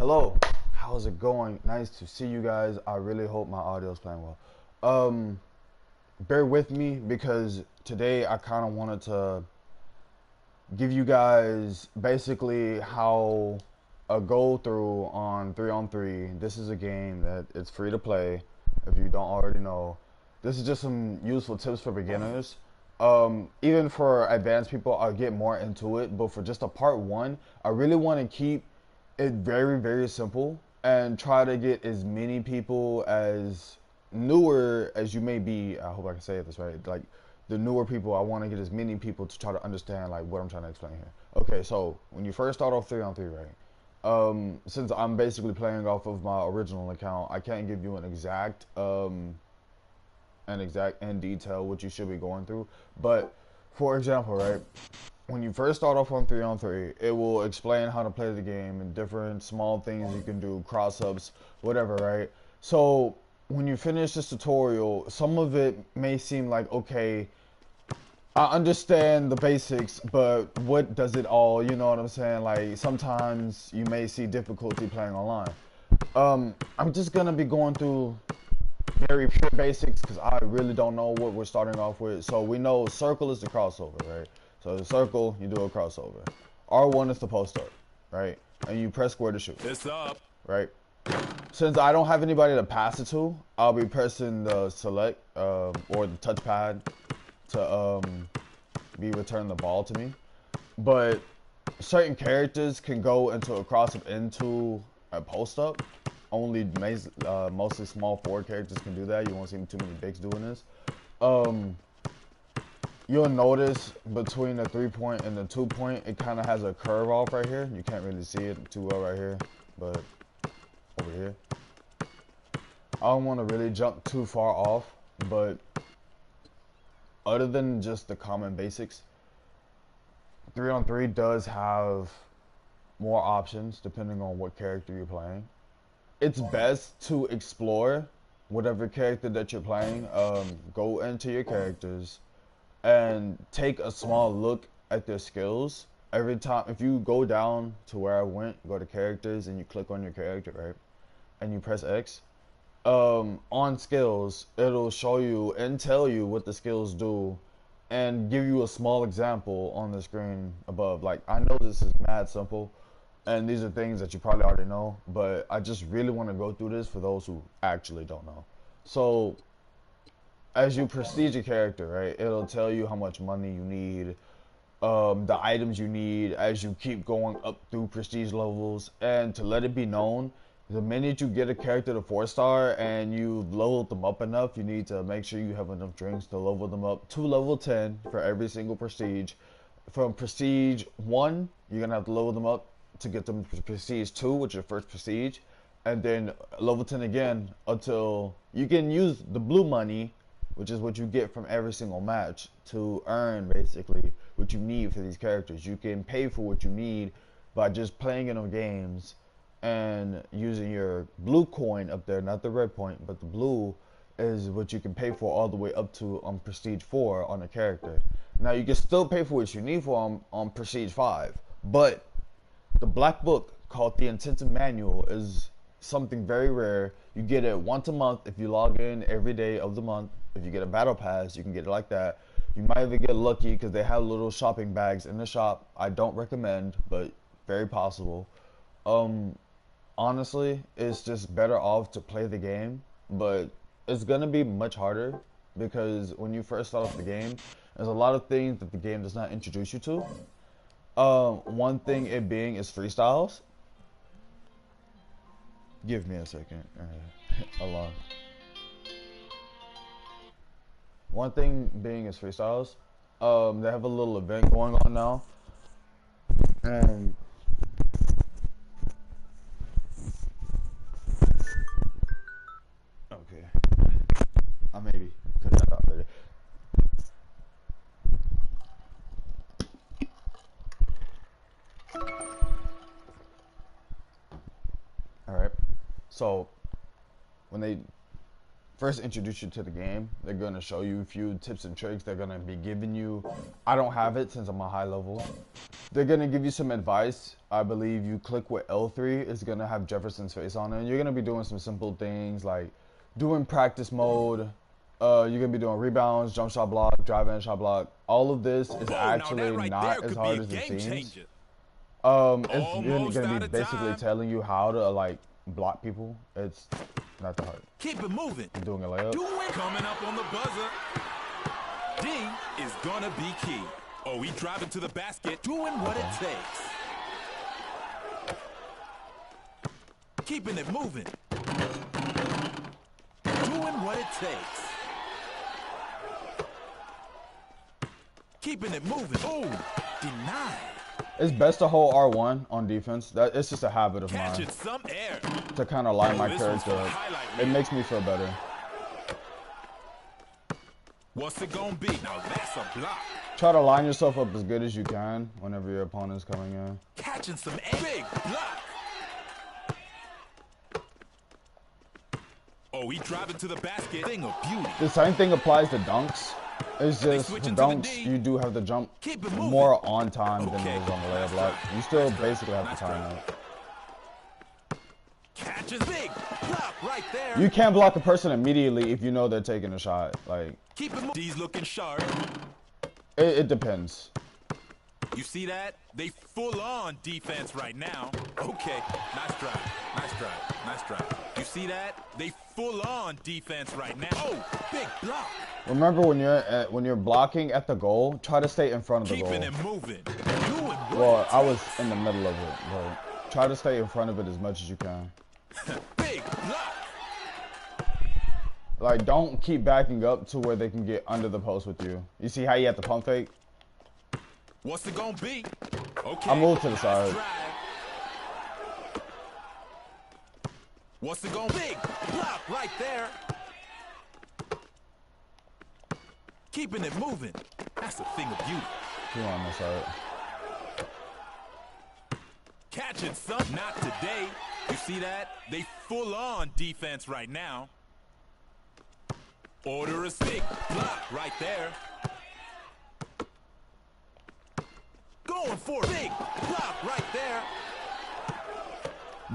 Hello, how's it going? Nice to see you guys. I really hope my audio is playing well. Um, Bear with me because today I kind of wanted to give you guys basically how a go through on 3-on-3. This is a game that it's free to play. If you don't already know, this is just some useful tips for beginners. Even for advanced people, I'll get more into it. But for just a part one, I really want to keep it very, very simple and try to get as many people as newer as you may be. I hope I can say this right. Like the newer people, I want to get as many people to try to understand like what I'm trying to explain here. Okay, so when you first start off 3-on-3, right? Since I'm basically playing off of my original account, I can't give you an exact in detail what you should be going through. But for example, right, when you first start off on 3-on-3, it will explain how to play the game and different small things you can do, cross ups, whatever, right? So when you finish this tutorial, some of it may seem like, okay, I understand the basics, but what does it all, you know what I'm saying? Like sometimes you may see difficulty playing online. I'm just gonna be going through very pure basics because I really don't know what we're starting off with. So we know circle is the crossover, right? So the circle, you do a crossover. R1 is the post up, right? And you press square to shoot. This up. Right? Since I don't have anybody to pass it to, I'll be pressing the select or the touchpad to be return the ball to me. But certain characters can go into a cross up into a post up. Only mostly small forward characters can do that. You won't see too many bigs doing this. You'll notice between the 3-point and the 2-point, it kind of has a curve off right here. You can't really see it too well right here, but over here. I don't want to really jump too far off, but other than just the common basics, 3-on-3 does have more options depending on what character you're playing. It's best to explore whatever character that you're playing. Go into your characters and take a small look at their skills. Every time, if you go down to where I went, go to characters and you click on your character, right? And you press X, on skills, it'll show you and tell you what the skills do and give you a small example on the screen above. Like, I know this is mad simple, and these are things that you probably already know, but I just really want to go through this for those who actually don't know. So, as you prestige a character, right, it'll tell you how much money you need, the items you need as you keep going up through prestige levels, and to let it be known, the minute you get a character to 4-star and you've leveled them up enough, you need to make sure you have enough drinks to level them up to level 10 for every single prestige. From prestige 1, you're going to have to level them up to get them to prestige 2, which is your first prestige, and then level 10 again until you can use the blue money, which is what you get from every single match, to earn basically what you need for these characters. You can pay for what you need by just playing in them games and using your blue coin up there, not the red point, but the blue is what you can pay for all the way up to on prestige 4 on a character. Now you can still pay for what you need for on prestige 5, but the black book called the intensive manual is something very rare. You get it once a month if you log in every day of the month. If you get a battle pass, you can get it like that. You might even get lucky because they have little shopping bags in the shop. I don't recommend, but very possible. Honestly, it's just better off to play the game, but it's gonna be much harder because when you first start off the game, there's a lot of things that the game does not introduce you to. One thing it being is freestyles. Give me a second. Alone. One thing being is freestyles. They have a little event going on now, and okay, I maybe cut that out later. All right. So when they first introduce you to the game, they're gonna show you a few tips and tricks. They're gonna be giving you. I don't have it since I'm a high level, they're gonna give you some advice. I believe you click with L3, it's gonna have Jefferson's face on it. And you're gonna be doing some simple things like doing practice mode. You're gonna be doing rebounds, jump shot block, drive in shot block. All of this is actually right not as hard as it seems. Changer. It's gonna be basically telling you how to like block people. It's not that hard. Keep it moving. I'm doing a layup. Coming up on the buzzer. D is gonna be key. Oh, he driving to the basket, doing what it takes. Keeping it moving. Doing what it takes. Keeping it moving. Oh, denied. It's best to hold R1 on defense. It's just a habit of mine. Catching some air. To kind of line my character up. It makes me feel better. What's it gonna be? Now that's a block. Try to line yourself up as good as you can whenever your opponent's coming in. Catching some air. Big block. Oh, he driving to the basket. Thing of beauty. The same thing applies to dunks. It's just for dunks, you do have to jump more on time than it is on the layup block. You still basically have to time out. Catches big block right there. You can't block a person immediately if you know they're taking a shot. Like, keep it moving. D's looking sharp. It depends. You see that? They full on defense right now. Okay, nice drive, nice drive, nice drive. You see that? They full on defense right now. Oh, big block. Remember when you're blocking at the goal, try to stay in front of the goal. Keeping it moving. Well, I was in the middle of it, but try to stay in front of it as much as you can. Big block. Like, don't keep backing up to where they can get under the post with you. You see how you have to pump fake? What's it gonna be? Okay. I moved to the side. What's it gonna be? Big block right there. Keeping it moving. That's a thing of beauty. You on this side. Catching some. Not today. You see that? They full on defense right now. Order a stick. Block right there. Going for a big block right there.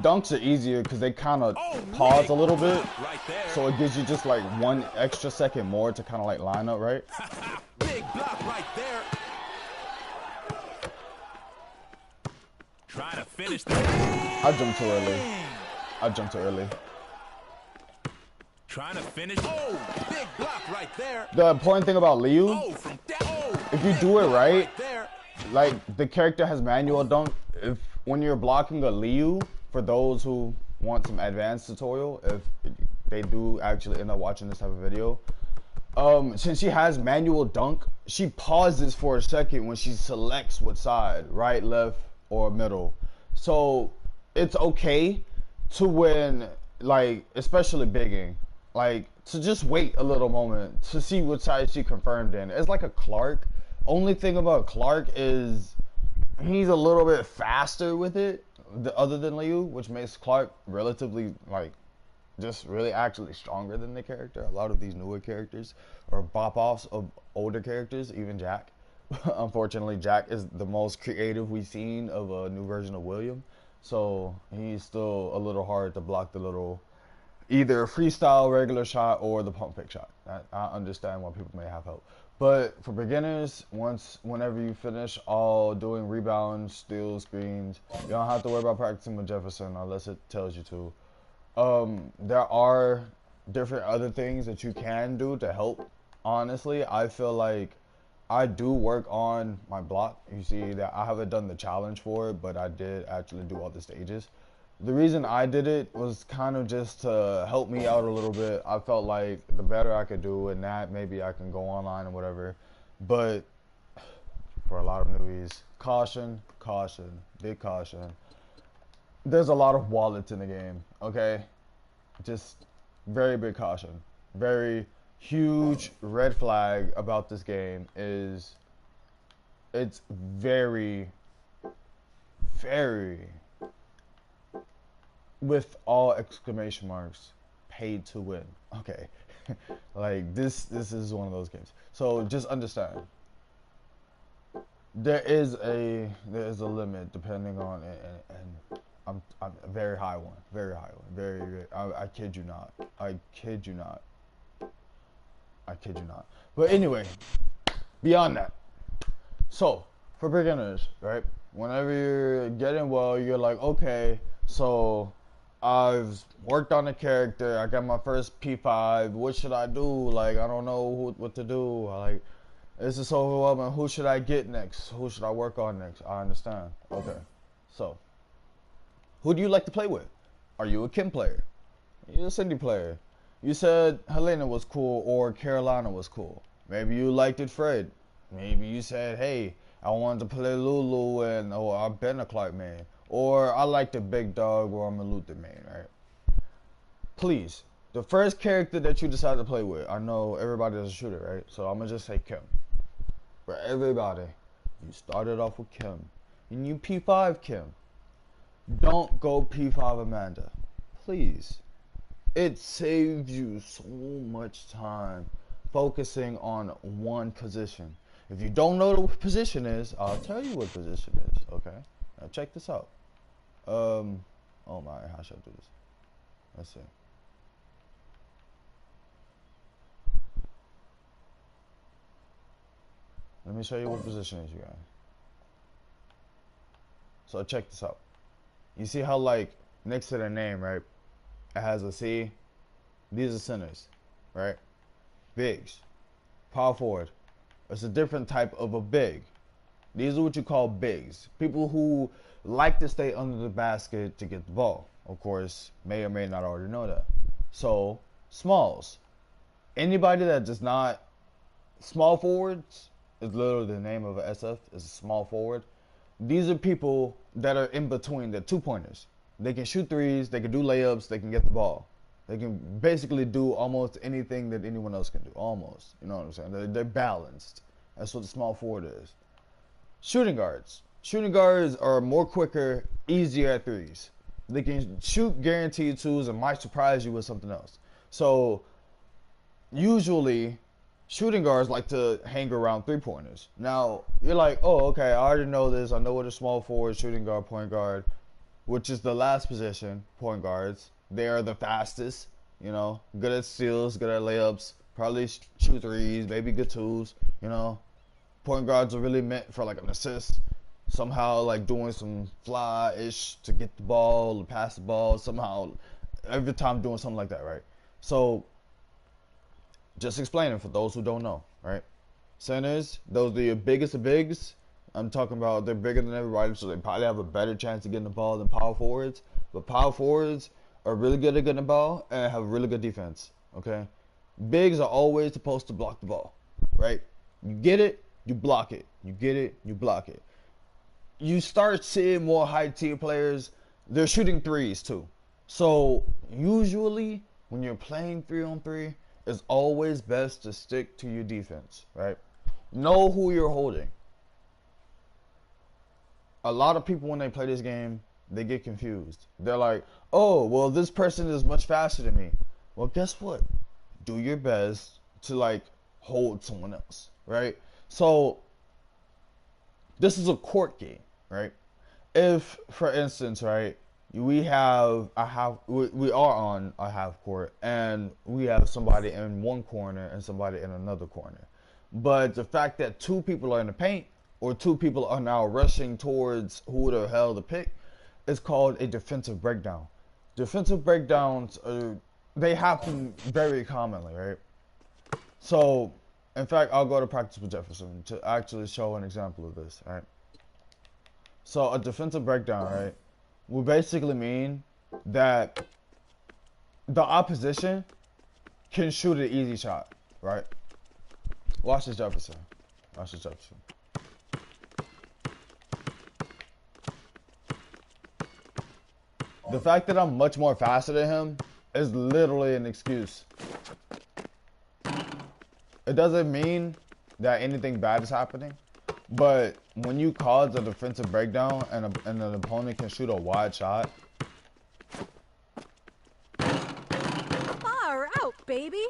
Dunks are easier because they kind of pause a little bit. Right there. So it gives you just like 1 extra second more to kind of like line up, right? Big block right there. Trying to finish the I jumped too early. I jumped too early. Trying to finish. Oh, big block right there. The important thing about Liu, if you do it right, like the character has manual dunk. When you're blocking a Liu, for those who want some advanced tutorial, if they do actually end up watching this type of video, since she has manual dunk, she pauses for a second when she selects what side, right, left, or middle. So it's okay to when, like, especially bigging, like, to just wait a little moment to see what side she confirmed in. It's like a Clark. Only thing about Clark is he's a little bit faster with it, other than Liu, which makes Clark relatively, like, just really actually stronger than the character. A lot of these newer characters are bop-offs of older characters, even Jack. Unfortunately, Jack is the most creative we've seen of a new version of William. So he's still a little hard to block the little, either freestyle regular shot or the pump fake shot. I understand why people may have help. But for beginners, whenever you finish all doing rebounds, steals, screens, you don't have to worry about practicing with Jefferson unless it tells you to. There are different other things that you can do to help. Honestly, I feel like I do work on my block. You see that I haven't done the challenge for it, but I did actually do all the stages. The reason I did it was kind of just to help me out a little bit. I felt like the better I could do in that, maybe I can go online or whatever. But for a lot of newbies, caution, caution, big caution. There's a lot of wallets in the game, okay? Just very big caution. Very huge red flag about this game is it's very, very, with all exclamation marks, paid to win. Okay. Like this is one of those games. So just understand. There is a limit depending on and I'm a very high one, very I kid you not, I kid you not, I kid you not. But anyway, beyond that, so for beginners, right? Whenever you're getting well, you're like, okay, so I've worked on a character, I got my first P5. What should I do? Like, I don't know what to do. Like, this is so overwhelming. Who should I get next? Who should I work on next? I understand. Okay. So, who do you like to play with? Are you a Kim player? Are you a Cindy player? You said Helena was cool or Carolina was cool. Maybe you liked it Fred. Maybe you said, hey, I wanted to play Lulu and I've been a Clark main. Or I like the big dog or I'm a Luther main, right? Please, the first character that you decide to play with, I know everybody is a shooter, right? So I'm going to just say Kim. For everybody, you started off with Kim. And you P5 Kim. Don't go P5 Amanda. Please. It saves you so much time focusing on one position. If you don't know what position is, I'll tell you what position is, okay? Now check this out. Oh my, how should I do this? Let's see. Let me show you what position is, you guys. So check this out. You see how, like, next to their name, right, it has a C? These are centers, right? Bigs. Power forward. It's a different type of a big. These are what you call bigs. People who like to stay under the basket to get the ball. Of course, may or may not already know that. So, smalls. Anybody that does not... Small forwards is literally the name of an SF. Is a small forward. These are people that are in between. They're two-pointers. They can shoot threes. They can do layups. They can get the ball. They can basically do almost anything that anyone else can do. Almost. You know what I'm saying? They're balanced. That's what the small forward is. Shooting guards. Shooting guards are more quicker, easier at threes. They can shoot guaranteed twos and might surprise you with something else. So, usually, shooting guards like to hang around three-pointers. Now, you're like, oh, okay, I already know this. I know what a small forward, shooting guard, point guard, which is the last position, point guards. They are the fastest, you know, good at steals, good at layups, probably shoot threes, maybe good twos, you know. Point guards are really meant for like an assist, somehow like doing some fly-ish to get the ball, to pass the ball, somehow every time doing something like that, right? So, just explaining for those who don't know, right? Centers, those are your biggest of bigs. I'm talking about they're bigger than everybody, so they probably have a better chance of getting the ball than power forwards. But power forwards are really good at getting the ball and have really good defense, okay? Bigs are always supposed to block the ball, right? You get it, you block it. You get it, you block it. You start seeing more high-tier players, they're shooting threes too. So usually when you're playing 3-on-3, it's always best to stick to your defense, right? Know who you're holding. A lot of people when they play this game, they get confused. They're like, oh, well, this person is much faster than me. Well, guess what? Do your best to, like, hold someone else, right? So, this is a court game, right? If, for instance, right, we are on a half court, and we have somebody in one corner and somebody in another corner. But the fact that two people are in the paint, or two people are now rushing towards who the hell to pick, is called a defensive breakdown. Defensive breakdowns, they happen very commonly, right? So, in fact, I'll go to practice with Jefferson to actually show an example of this, right? So, a defensive breakdown, right, will basically mean that the opposition can shoot an easy shot, right? Watch this Jefferson. Watch this Jefferson. The fact that I'm much more faster than him is literally an excuse. It doesn't mean that anything bad is happening, but when you cause a defensive breakdown and an opponent can shoot a wide shot, far out, baby.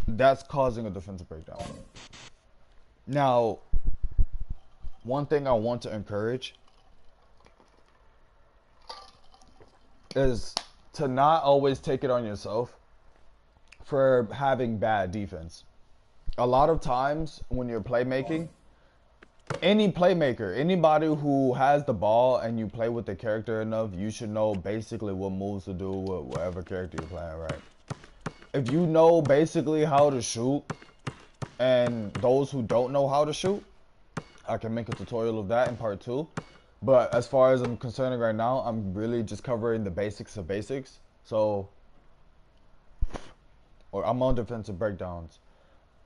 That's causing a defensive breakdown. Now, one thing I want to encourage is to not always take it on yourself for having bad defense. A lot of times when you're playmaking, any playmaker, anybody who has the ball and you play with the character enough, you should know basically what moves to do with whatever character you're playing, right? If you know basically how to shoot, and those who don't know how to shoot, I can make a tutorial of that in part 2. But as far as I'm concerned right now, I'm really just covering the basics of basics. So, or I'm on defensive breakdowns.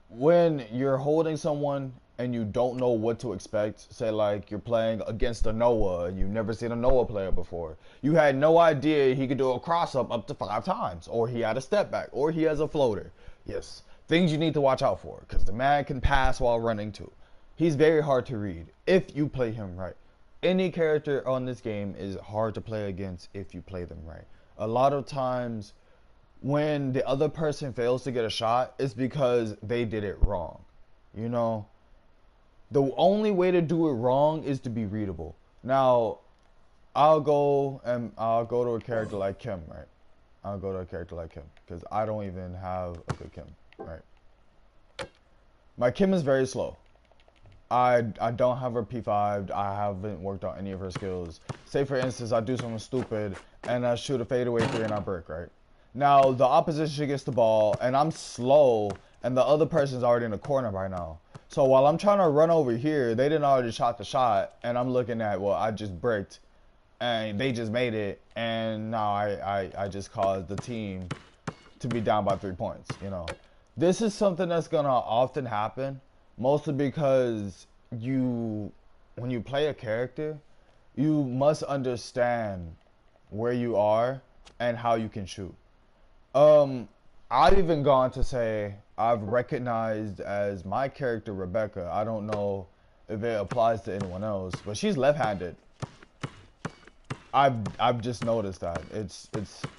When you're holding someone and you don't know what to expect, say like you're playing against a Noah and you've never seen a Noah player before. You had no idea he could do a cross-up to 5 times, or he had a step back, or he has a floater. Yes, things you need to watch out for, because the man can pass while running too. He's very hard to read if you play him right. Any character on this game is hard to play against if you play them right. A lot of times when the other person fails to get a shot, it's because they did it wrong. You know, the only way to do it wrong is to be readable. Now, I'll go to a character like Kim, right? I'll go to a character like Kim because I don't even have a good Kim, right? My Kim is very slow. I don't have her P5. I haven't worked on any of her skills. Say for instance, I do something stupid and I shoot a fadeaway 3 and I break, right? Now, the opposition gets the ball, and I'm slow, and the other person's already in the corner right now. So while I'm trying to run over here, they didn't already shot the shot, and I'm looking at, well, I just bricked, and they just made it, and now I just caused the team to be down by 3 points, you know. This is something that's going to often happen, mostly because when you play a character, you must understand where you are and how you can shoot. I've even gone to say I've recognized as my character Rebecca. I don't know if it applies to anyone else, but she's left-handed. I've just noticed that. It's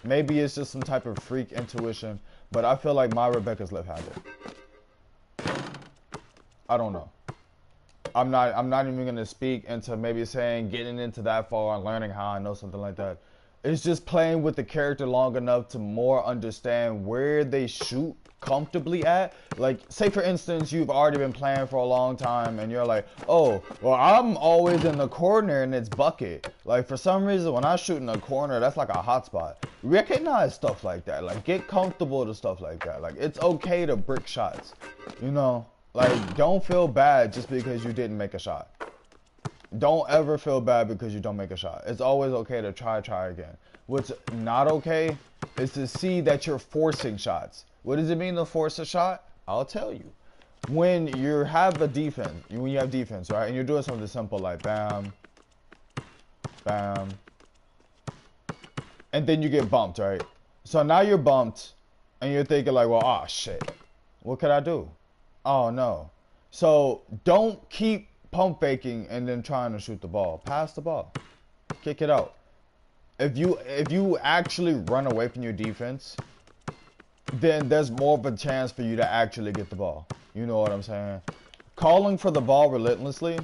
maybe it's just some type of freak intuition, but I feel like my Rebecca's left-handed. I don't know. I'm not even gonna speak into maybe saying getting into that far and learning how I know something like that. It's just playing with the character long enough to more understand where they shoot comfortably at. Like, say for instance, you've already been playing for a long time and you're like, oh, well, I'm always in the corner and it's bucket. Like, for some reason, when I shoot in the corner, that's like a hot spot. Recognize stuff like that. Like, get comfortable to stuff like that. Like, it's okay to brick shots. You know? Like, don't feel bad just because you didn't make a shot. Don't ever feel bad because you don't make a shot. It's always okay to try again. What's not okay is to see that you're forcing shots. What does it mean to force a shot? I'll tell you. When you have defense, right, and you're doing something simple like bam, bam, and then you get bumped, right? So now you're bumped, and you're thinking like, well, oh shit, what could I do? Oh no. So don't keep pump faking and then trying to shoot the ball. Pass the ball. Kick it out. If you actually run away from your defense, then there's more of a chance for you to actually get the ball. You know what I'm saying? Calling for the ball relentlessly.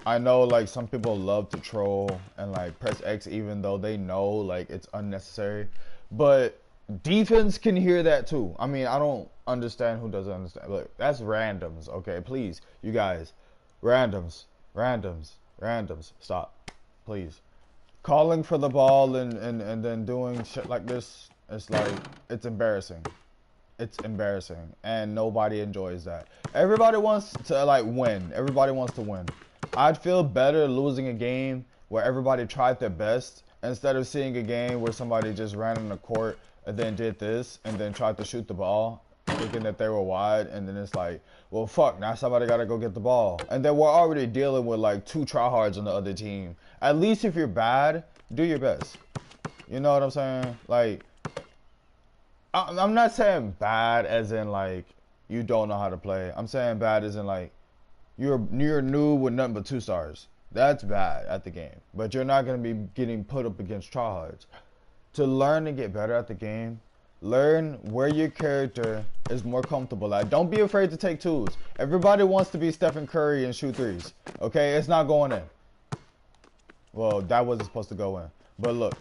I know like some people love to troll and like press X even though they know like it's unnecessary. But defense can hear that too. I mean, I don't understand who doesn't understand. Look, that's randoms, okay? Please, you guys. Randoms. Stop, please. Calling for the ball and then doing shit like this, it's like, it's embarrassing. It's embarrassing, and nobody enjoys that. Everybody wants to like win. Everybody wants to win. I'd feel better losing a game where everybody tried their best instead of seeing a game where somebody just ran in the court and then did this and then tried to shoot the ball thinking that they were wide, and then it's like, well, fuck, now somebody gotta go get the ball. And then we're already dealing with like 2 tryhards on the other team. At least if you're bad, do your best. You know what I'm saying? Like, I'm not saying bad as in like you don't know how to play. I'm saying bad as in like you're new with nothing but 2 stars. That's bad at the game. But you're not gonna be getting put up against tryhards. To learn and get better at the game, Learn where your character is more comfortable at. Don't be afraid to take twos. Everybody wants to be Stephen Curry and shoot threes. Okay, it's not going in. Well, that wasn't supposed to go in. But look,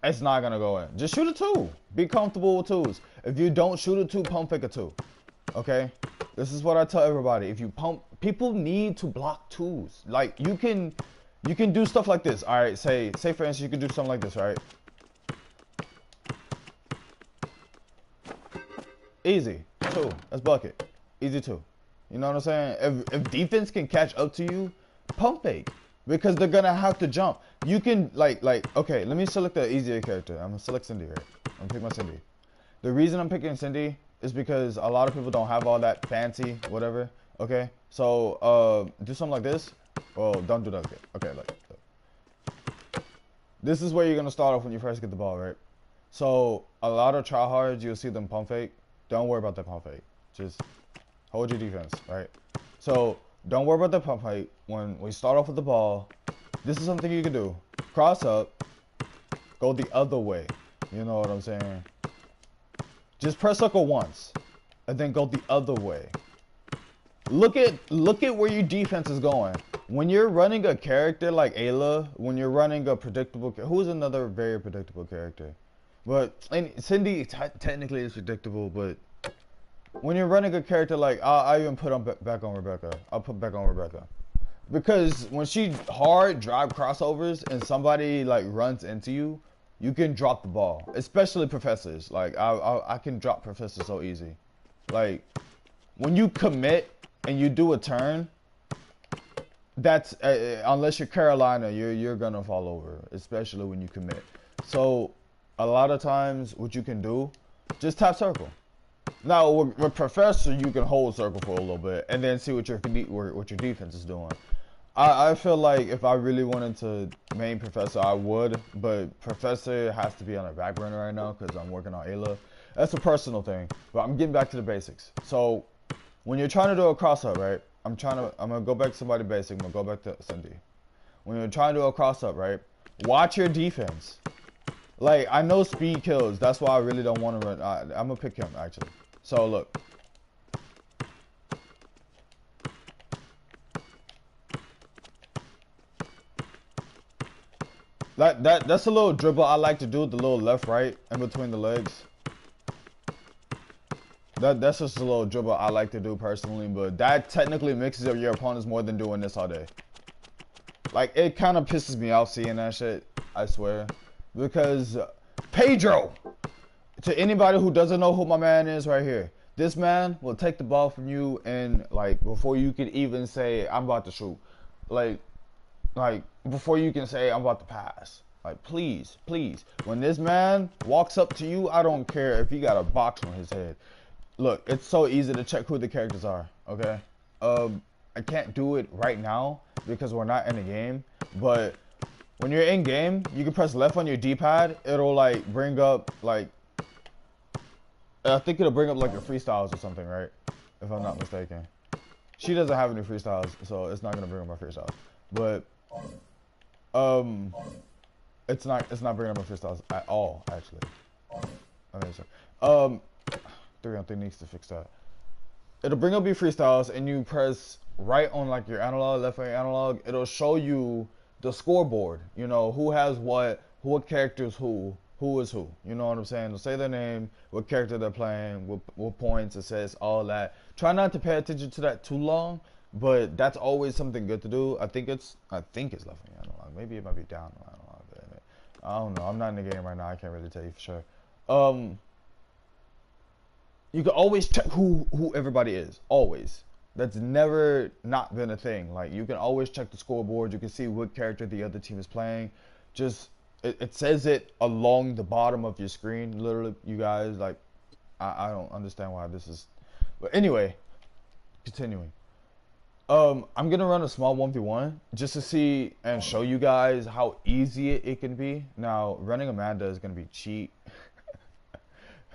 it's not gonna go in. Just shoot a two. Be comfortable with twos. If you don't shoot a two, pump fake a two. Okay? This is what I tell everybody. If you pump, people need to block twos. Like you can do stuff like this. All right, say for instance you can do something like this, right? Easy, two. That's bucket. Easy two. You know what I'm saying? If defense can catch up to you, pump fake. Because they're gonna have to jump. You can like okay, let me select the easier character. I'm gonna select Cindy, right? I'm gonna pick my Cindy. The reason I'm picking Cindy is because a lot of people don't have all that fancy whatever. Okay? So do something like this. Well, don't do that. Okay, like this is where you're gonna start off when you first get the ball, right? So a lot of tryhards, you'll see them pump fake. Don't worry about the pump fake. Just hold your defense, right? So don't worry about the pump fake. When we start off with the ball, this is something you can do. Cross up, go the other way. You know what I'm saying? Just press circle once, and then go the other way. Look at where your defense is going. When you're running a character like Ayla, when you're running a predictable, who's another very predictable character? But and Cindy technically is predictable, but when you're running a character like I even put on back on Rebecca. I'll put back on Rebecca because when she hard drive crossovers and somebody like runs into you, you can drop the ball. Especially professors. Like I can drop professors so easy. Like when you commit and you do a turn, that's unless you're Carolina, you're gonna fall over. Especially when you commit. So a lot of times, what you can do, just tap circle. Now, with Professor, you can hold circle for a little bit and then see what your defense is doing. I feel like if I really wanted to main Professor, I would, but Professor has to be on a back burner right now because I'm working on Ayla. That's a personal thing, but I'm getting back to the basics. So, when you're trying to do a cross-up, right? I'm gonna go back to somebody basic. I'm gonna go back to Cindy. When you're trying to do a cross-up, right? Watch your defense. Like, I know speed kills. That's why I really don't want to run. I'm going to pick him, actually. So, look. That's a little dribble I like to do. The little left-right in between the legs. That's just a little dribble I like to do personally. But that technically mixes up your opponents more than doing this all day. Like, it kind of pisses me off seeing that shit. I swear. Because Pedro, to anybody who doesn't know who my man is right here, this man will take the ball from you and like before you can even say I'm about to shoot, like before you can say I'm about to pass. Like please, when this man walks up to you, I don't care if he got a box on his head. Look, it's so easy to check who the characters are. Okay, I can't do it right now because we're not in the game, but when you're in game, you can press left on your D-pad. It'll like bring up like, I think it'll bring up like your freestyles or something, right? If I'm not mistaken. She doesn't have any freestyles, so it's not gonna bring up my freestyles. But it's not bringing up my freestyles at all, actually. Okay, 3 needs to fix that. It'll bring up your freestyles, and you press right on like your analog, left on your analog. It'll show you the scoreboard, you know, who has what characters who is who, you know what I'm saying? They'll say their name, what character they're playing, what points it says, all that. Try not to pay attention to that too long, but that's always something good to do. I think it's left on your analog. Maybe it might be down on analog. I don't know. I'm not in the game right now. I can't really tell you for sure. You can always check who everybody is. Always. That's never not been a thing. Like, you can always check the scoreboard. You can see what character the other team is playing. Just, it says it along the bottom of your screen. Literally, you guys, like, I don't understand why this is. But anyway, continuing. I'm going to run a small 1v1 just to see and show you guys how easy it can be. Now, running Amanda is going to be cheat.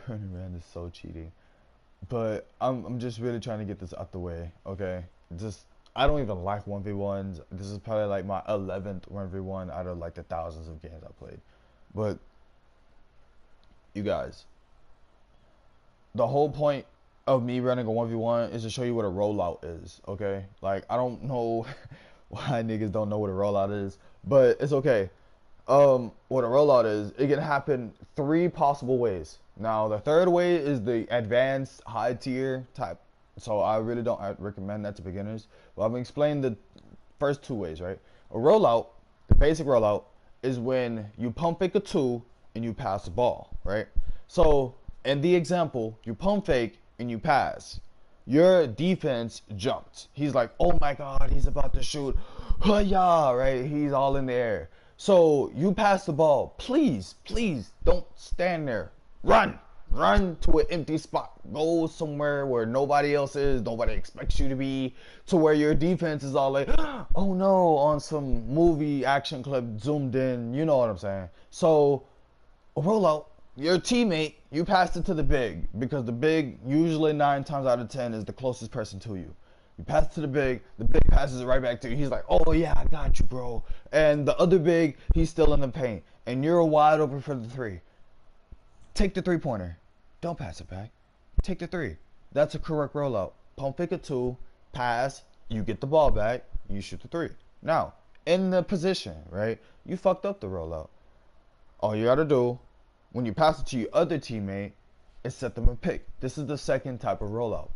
Running Amanda is so cheating. But I'm just really trying to get this out the way, okay? I don't even like 1v1s. This is probably like my 11th 1v1 out of like the thousands of games I played. But you guys, the whole point of me running a 1v1 is to show you what a rollout is, okay? Like, I don't know why niggas don't know what a rollout is, but it's okay. What a rollout is, it can happen 3 possible ways. Now, the third way is the advanced high tier type, so I really don't recommend that to beginners. But I'm gonna explain the first 2 ways, right? A rollout, the basic rollout, is when you pump fake a 2 and you pass the ball, right? So, in the example, you pump fake and you pass. Your defense jumped. He's like, oh my God, he's about to shoot. Yeah, right? He's all in the air. So you pass the ball. Please, please don't stand there. Run. Run to an empty spot. Go somewhere where nobody else is. Nobody expects you to be. To where your defense is all like, oh no, on some movie action clip zoomed in. You know what I'm saying? So, roll out. Your teammate, you passed it to the big, because the big usually 9 times out of 10 is the closest person to you. You pass it to the big passes it right back to you. He's like, oh yeah, I got you, bro. And the other big, he's still in the paint, and you're wide open for the 3. Take the 3-pointer. Don't pass it back. Take the 3. That's a correct rollout. Pump fake a 2, pass, you get the ball back, you shoot the 3. Now, in the position, right, you fucked up the rollout. All you gotta do, when you pass it to your other teammate, is set them a pick. This is the second type of rollout.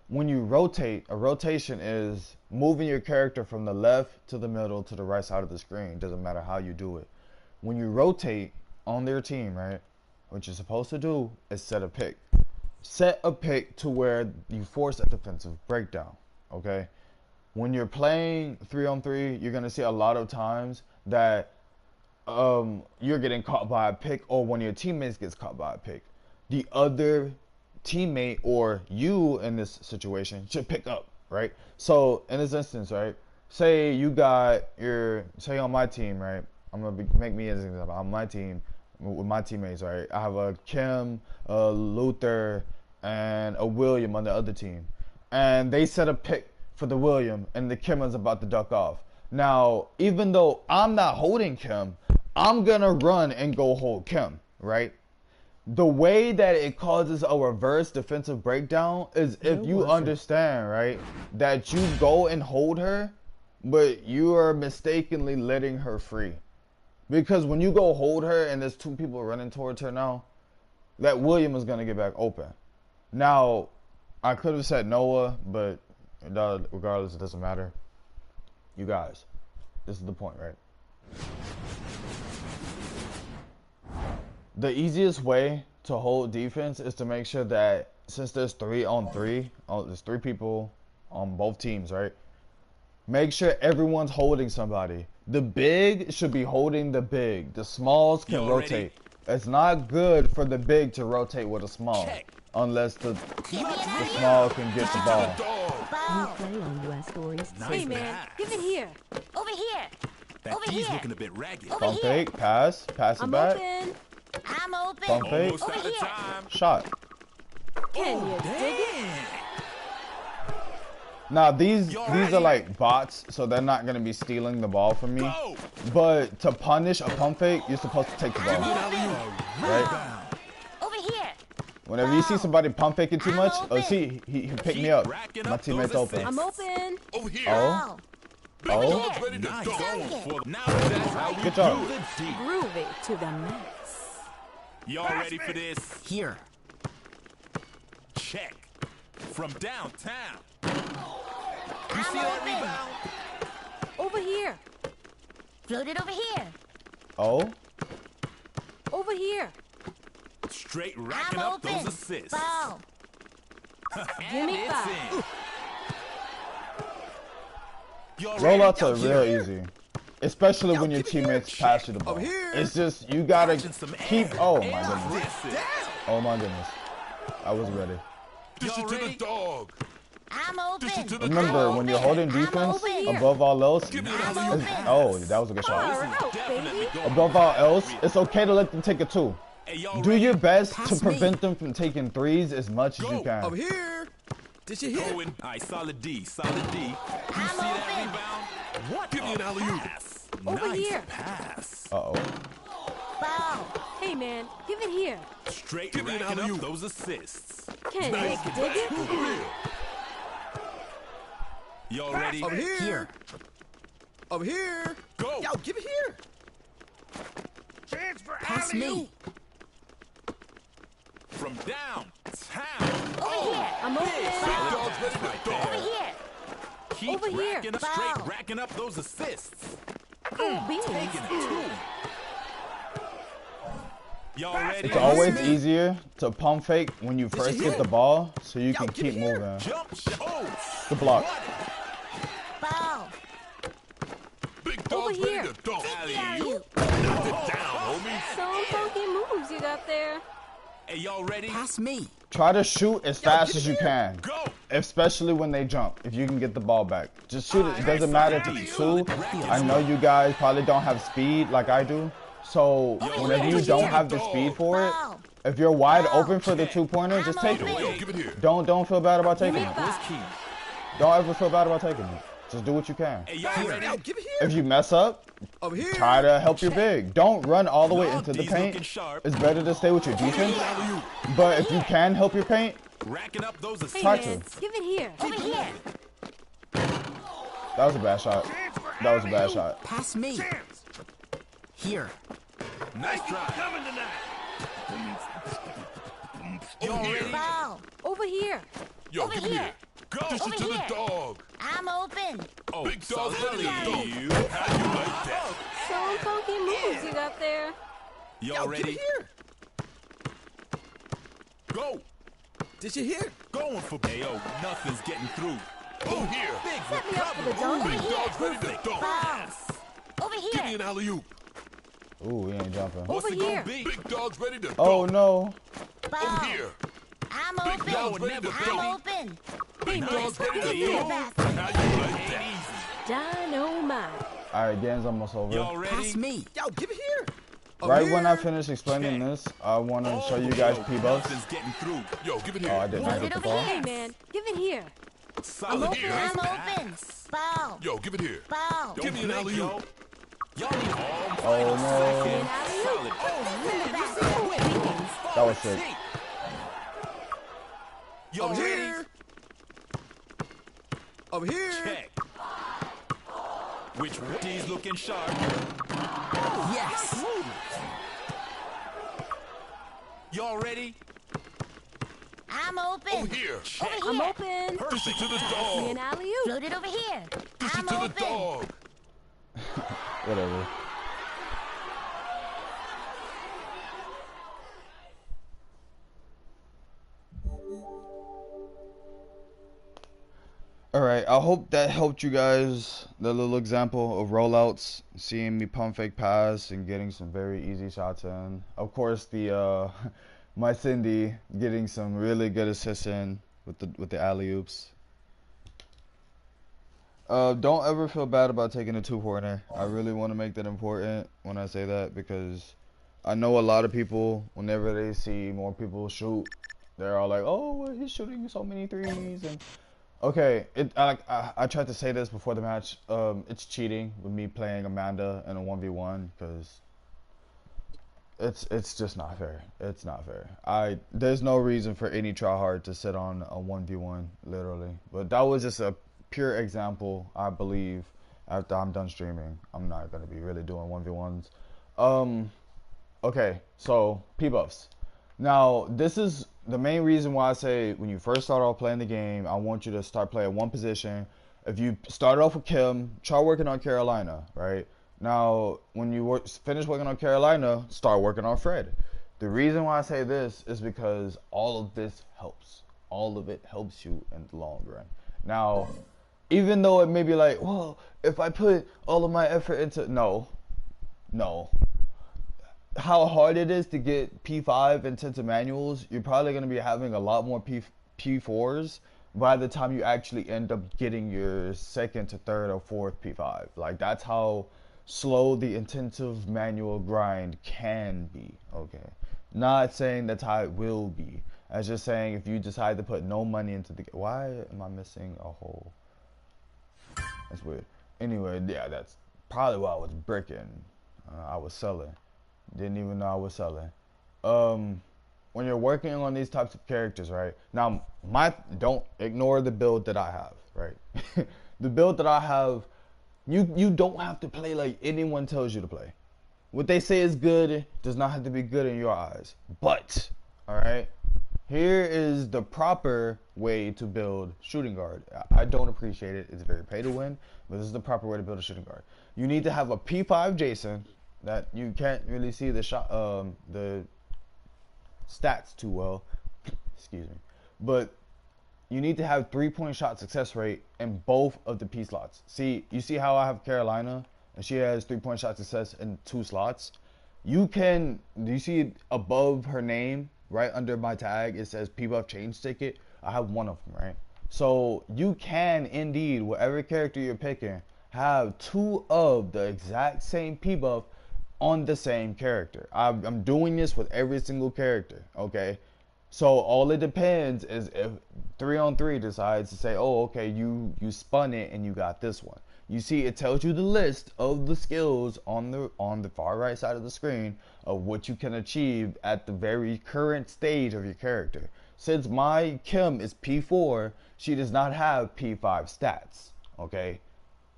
When you rotate, a rotation is moving your character from the left to the middle to the right side of the screen. Doesn't matter how you do it. When you rotate on their team, right, what you're supposed to do is set a pick. Set a pick to where you force a defensive breakdown, okay? When you're playing 3-on-3, you're going to see a lot of times that you're getting caught by a pick, or one of your teammates gets caught by a pick. The other teammate, or you in this situation, should pick up, right? So in this instance, right, say you got say on my team, right, I'm gonna make me as an example. On my team with my teammates, right, I have a Kim, a Luther, and a William on the other team, and they set a pick for the William, and the Kim is about to duck off. Now, even though I'm not holding Kim, I'm gonna run and go hold Kim, right? The way that it causes a reverse defensive breakdown is if you understand, right, that you go and hold her, but you are mistakenly letting her free. Because when you go hold her and there's 2 people running towards her now, that William is gonna get back open. Now, I could have said Noah, but regardless, it doesn't matter. You guys, this is the point, right? The easiest way to hold defense is to make sure that, since there's 3-on-3, there's 3 people on both teams, right? Make sure everyone's holding somebody. The big should be holding the big. The smalls can rotate. It's not good for the big to rotate with a small, unless the small can get the ball. You play on US stories. Nice Hey man, pass. give it here. Over here. That Over D's here. looking a bit ragged. Over Pump here. fake, pass it I'm back, open. I'm open. Pump fake. Almost Over out of here. time. shot. Can you dig it? Damn. Now these You're are right. like bots, so they're not gonna be stealing the ball from me. Go. But to punish a pump fake, you're supposed to take the ball, right? Over here. Whenever you see somebody pump faking too I'm much, oh open. see, he picked me Keep up. racking My up teammate's those open. I'm open. Over here. Oh, Over oh, here. Ready to Nice. go. Dunk it. For now that's how we Good job. do the D. Groovy to the max. Y'all ready for this? Here. Check. From downtown. You I'm see that open. rebound? Over here. Float it over here. oh. Over here. Straight racking I'm up open. those assists. Ball. Give me And it's 5. in. Y'all ready? Rollouts are real easy, especially when your teammates pass you the ball. It's just you gotta Watching some keep. air. Oh my And goodness. this is- Oh my goodness. I was ready. Y'all ready? dog. I'm open. Remember, when you're holding defense, over here. above all else, I'm it's- open. oh, that was a good shot. Far out, baby. Above all else, it's okay to let them take a 2. Hey, y'all Do ready? your best to Pass me. prevent them from taking 3s as much as you can. Over here. Did you hit? Going. All right, solid D, solid D. You I'm see that open. rebound? What Give me a an alley-oop. pass. Over Nice here. pass. Uh-oh. Ball. Hey Hey, man, give it here. Straight Give me an racking up alley-oop. those assists. Can't dig it. Over here. Y'all ready? Over here. Over here. Go. Yo, give it here. Chance for Pass me. From downtown. Over here. I'm open. Dogs ready to Right go. Over there. here. Keep Over here. racking up, Foul. straight racking up those assists. Beans. Taking it to 'em. Y'all ready? It's always easier to pump fake when you first get the ball, so you can give keep it here. moving. Jump shot. Oh, Good block. Ball. Big Over dogs here. ready to go. Alley-oop. Knock it down, homie. Some funky moves you got there. hey, y'all ready? Pass me. Try to shoot as fast as you can, Go. especially when they jump. If you can get the ball back, just shoot it. It doesn't Alright, matter if it's two. I know you guys probably don't have speed like I do, so whenever you don't have the speed for it, Ball. if you're wide open for the 2-pointer, just take I'm it. open. Yo, give it here. Don't feel bad about taking Give it. me What's that. key? Don't ever feel bad about taking it. Just do what you can. Hey, y'all ready? Yo, give it here. If you mess up, Over here. try to help your big. Don't run all the way Y'all into the D's looking paint. sharp. It's better to stay with your defense. Alley-oop. But if you can help your paint, Racking up those Hey, assists. Try man, to. give it here. Over here. that was a bad shot. That was a bad shot. Pass me. Chance. Here. Nice try. Coming tonight. Y'all ready? Ball. Over here. Yo, Over give it here. here. Go. Dish Over it to the here. dog. I'm open. Oh, Big dog solid ready to go. alley-oop. How you like that? Some funky moves you got there. Y'all Yo, give ready? it here. Go. Dish it here. Going for hey, yo, nothing's getting through. Over here. Big Set me up for the recovery. dunk. Big dogs ready to go. Ball. Over Give me here. an alley-oop. Ooh, he ain't jumping. What's Over it gonna here. be? Big dogs ready to Oh go. no. Ball. Over here. I'm Big open. dogs ready to I'm go. open. Big man, dogs ready give to me go. the basket. How you like that? Ain't easy. Dynamite. All right, game's almost over. Y'all ready? Pass me. Yo, give it here. Right when I finish explaining this, I want to show you guys P-buffs. Nothing's getting through. Yo, give it Oh, I here. did not Put get it the over ball. here. Hey, man, give it here. Solid open. pass. I'm open. Ball. Yo, give it here. Ball. Give me an Blink, yo. alley-oop. Y'all need all Oh no. And alley-oop. solid. That was sick. Y'all Over ready? here. Over here. Check. Which D's looking sharp? Yes. Y'all ready? I'm open. Over here. Over I'm here. open. Dish it to the And dog. alley-oop. Float it over here. Dish I'm it to the open. dog. Whatever. Alright, I hope that helped you guys. The little example of rollouts, seeing me pump fake pass and getting some very easy shots in. Of course, the my Cindy getting some really good assists in with the alley-oops. Don't ever feel bad about taking a 2-pointer. I really want to make that important when I say that, because I know a lot of people, whenever they see more people shoot, they're all like, oh, well, he's shooting so many threes. And okay, I tried to say this before the match. It's cheating with me playing Amanda in a 1v1, because it's just not fair. It's not fair. There's no reason for any tryhard to sit on a 1v1, literally. But that was just a pure example. I believe after I'm done streaming, I'm not gonna be really doing 1v1s. Okay, so P-buffs. Now, this is the main reason why I say when you first start off playing the game, I want you to start playing one position. If you start off with Kim, try working on Carolina, right? Now, when you finish working on Carolina, start working on Fred. The reason why I say this is because all of this helps. All of it helps you in the long run. Now, even though it may be like, well, if I put all of my effort into... No. How hard it is to get P5 intensive manuals, you're probably going to be having a lot more P4s by the time you actually end up getting your second to third or fourth P5. Like, that's how slow the intensive manual grind can be, okay? Not saying that's how it will be. I was just saying if you decide to put no money into the... Why am I missing a hole? That's weird. Anyway, yeah, that's probably why I was bricking. I was selling. Didn't even know I was selling. when you're working on these types of characters, right? Now, don't ignore the build that I have, right? The build that I have, you don't have to play like anyone tells you to play. What they say is good does not have to be good in your eyes. But, all right, here is the proper way to build shooting guard. I don't appreciate it. It's very pay to win, but this is the proper way to build a shooting guard. You need to have a P5 Jason that you can't really see the stats too well. Excuse me. But you need to have 3-point shot success rate in both of the P slots. See, you see how I have Carolina and she has 3-point shot success in 2 slots? Do you see above her name, right under my tag, it says P-Buff change ticket? I have one of them, right? So you can indeed, whatever character you're picking, have 2 of the exact same P-Buff on the same character. I'm doing this with every single character, okay? So all it depends is if 3-on-3 decides to say, oh, okay, you spun it and you got this one. You see, it tells you the list of the skills on the far right side of the screen of what you can achieve at the very current stage of your character. Since my Kim is P4, she does not have P5 stats, okay?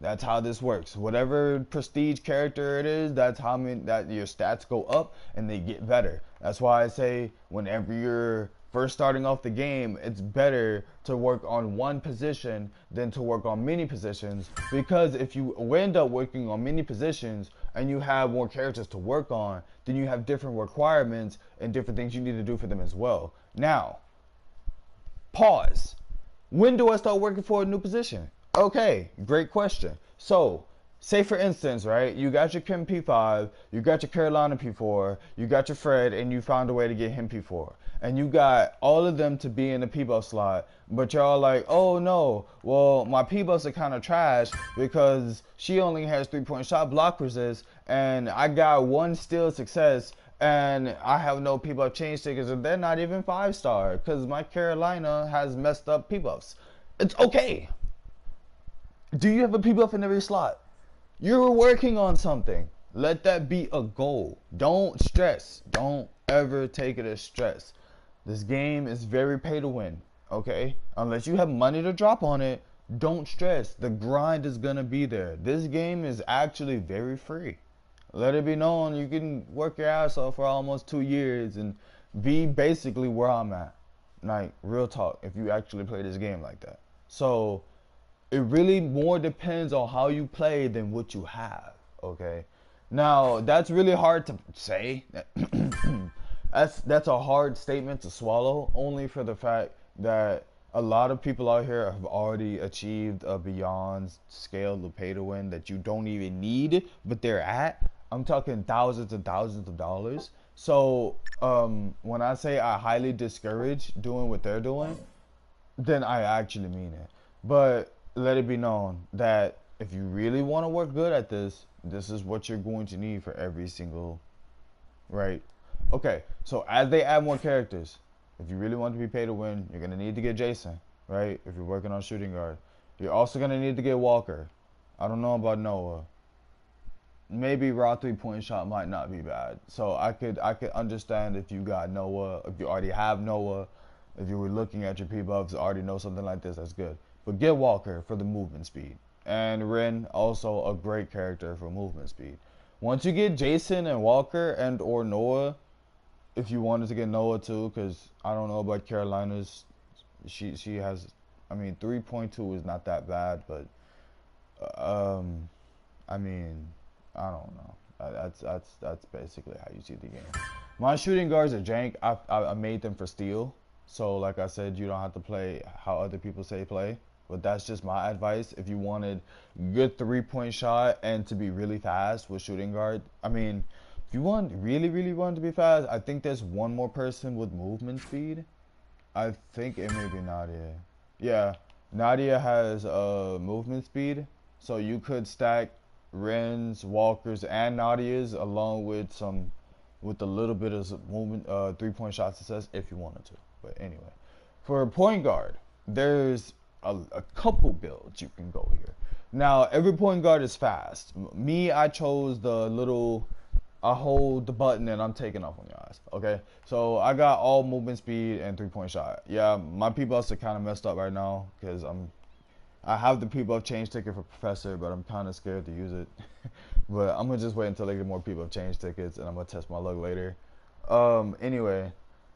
That's how this works. Whatever prestige character it is, that's how that your stats go up and they get better. That's why I say whenever you're first starting off the game, it's better to work on one position than to work on many positions, because if you end up working on many positions and you have more characters to work on, then you have different requirements and different things you need to do for them as well. Now, pause. When do I start working for a new position? Okay, great question. So, say for instance, right, you got your Kim P5, you got your Carolina P4, you got your Fred, and you found a way to get him P4. And you got all of them to be in the P-Buff slot, but y'all like, oh no, well, my P-Buffs are kind of trash because she only has 3-point shot block resist, and I got 1 steal success, and I have no P-Buff change stickers, and they're not even 5-star because my Carolina has messed up P-Buffs. It's okay. Do you have a P-Buff in every slot? You're working on something. Let that be a goal. Don't stress. Don't ever take it as stress. This game is very pay to win, okay? Unless you have money to drop on it, don't stress. The grind is gonna be there. This game is actually very free. Let it be known you can work your ass off for almost 2 years and be basically where I'm at. Like, real talk, if you actually play this game like that. So, it really more depends on how you play than what you have, okay? Now, that's really hard to say. That's a hard statement to swallow, only for the fact that a lot of people out here have already achieved a beyond scale of pay to win that you don't even need, but they're at. I'm talking thousands and thousands of dollars. So, when I say I highly discourage doing what they're doing, then I actually mean it. But let it be known that if you really want to work good at this, this is what you're going to need for every single, right? Okay, so as they add more characters, if you really want to be paid to win, you're going to need to get Jason, right? If you're working on shooting guard. You're also going to need to get Walker. I don't know about Noah. Maybe raw 3-point shot might not be bad. So I could understand if you got Noah, if you already have Noah, if you were looking at your P-Buffs, already know something like this, that's good. But get Walker for the movement speed. And Ren, also a great character for movement speed. Once you get Jason and Walker and or Noah, if you wanted to get Noah too, because I don't know about Carolina's, she has, I mean, 3.2 is not that bad, but I mean, I don't know. That's basically how you see the game. My shooting guards are jank. I made them for steal. So like I said, you don't have to play how other people say play. But that's just my advice. If you wanted good 3-point shot and to be really fast with shooting guard, I mean, if you really want to be fast, I think there's one more person with movement speed. I think it may be Nadia. Yeah, Nadia has movement speed, so you could stack Ren's, Walker's, and Nadia's along with a little bit of movement, 3-point shot success if you wanted to. But anyway, for a point guard, there's a couple builds you can go here. Now, every point guard is fast. Me, I chose the little I hold the button and I'm taking off on your ass. Okay, so I got all movement speed and 3-point shot. Yeah, my P-buffs are kind of messed up right now because I have the P-buff change ticket for Professor, but I'm kind of scared to use it. But I'm gonna just wait until I get more P-buff change tickets, and I'm gonna test my luck later. Anyway,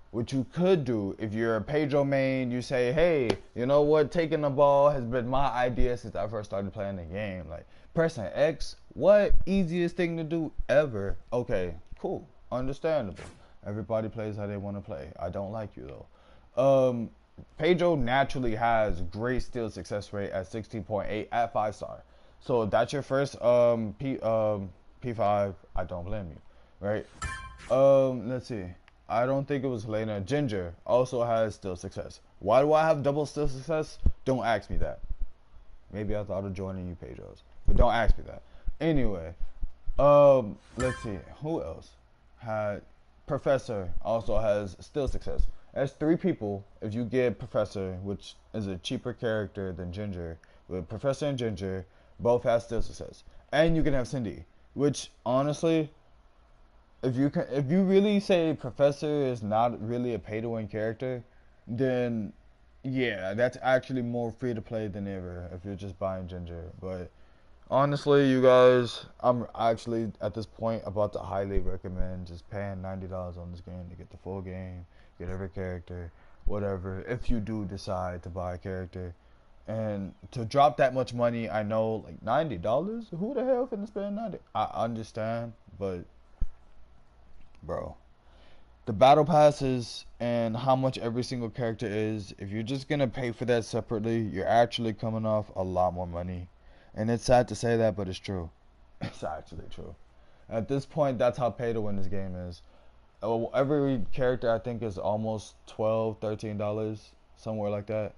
what you could do if you're a Pedro main, you say, hey, you know what? Taking the ball has been my idea since I first started playing the game. Like pressing X, what easiest thing to do ever? Okay, cool, understandable. Everybody plays how they want to play. I don't like you though. Pedro naturally has great steal success rate at 16.8 at 5-star. So if that's your first P5, I don't blame you, right? Let's see. I don't think it was Helena. Ginger also has steal success. Why do I have double steal success? Don't ask me that. Maybe I thought of joining you, Pedros, but don't ask me that. Anyway, let's see. Who else had? Professor also has steal success. That's 3 people. If you get Professor, which is a cheaper character than Ginger, with Professor and Ginger, both have steal success, and you can have Cindy, which honestly, if you really say Professor is not really a pay-to-win character, then yeah, that's actually more free to play than ever if you're just buying Ginger. But honestly, you guys, I'm actually at this point about to highly recommend just paying $90 on this game to get the full game, get every character, whatever. If you do decide to buy a character, and to drop that much money, I know like $90. Who the hell can spend 90? I understand, but bro, the battle passes and how much every single character is, if you're just gonna pay for that separately, you're actually coming off a lot more money. And it's sad to say that, but it's true. It's actually true. At this point, that's how pay to win this game is. Every character I think is almost $12, $13, somewhere like that.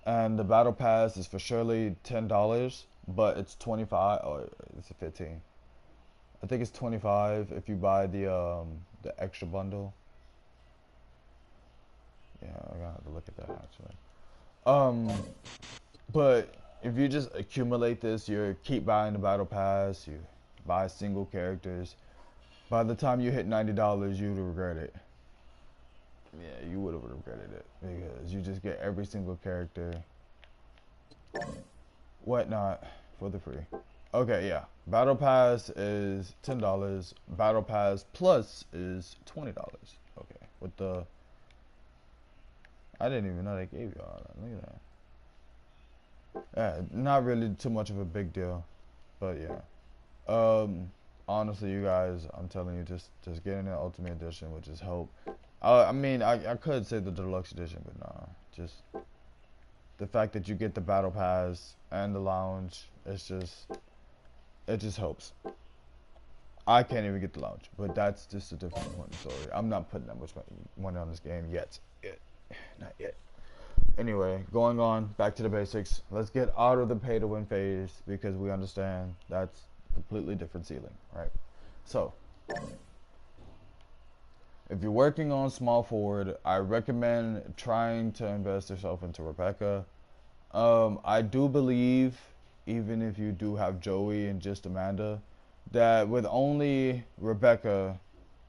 And the battle pass is for surely $10, but it's 25 or it's a 15. I think it's 25 if you buy the extra bundle. Yeah, I'm gonna have to look at that actually. But if you just accumulate this, you keep buying the battle pass, you buy single characters. By the time you hit $90, you would regret it. Yeah, you would have regretted it because you just get every single character, whatnot, for the free. Okay, yeah. Battle Pass is $10. Battle Pass Plus is $20. Okay, with the... I didn't even know they gave you all that. Look at that. Yeah, not really too much of a big deal, but yeah. Honestly, you guys, I'm telling you, just getting the Ultimate Edition, which is hope. I mean, I could say the Deluxe Edition, but nah. Just the fact that you get the Battle Pass and the Lounge, it just helps. I can't even get the Lounge, but that's just a different one. Sorry, I'm not putting that much money on this game yet. Not yet. Anyway, going on back to the basics. Let's get out of the pay-to-win phase because we understand that's completely different ceiling, right? So, if you're working on small forward, I recommend trying to invest yourself into Rebecca. I do believe, even if you do have Joey and just Amanda, that with only Rebecca,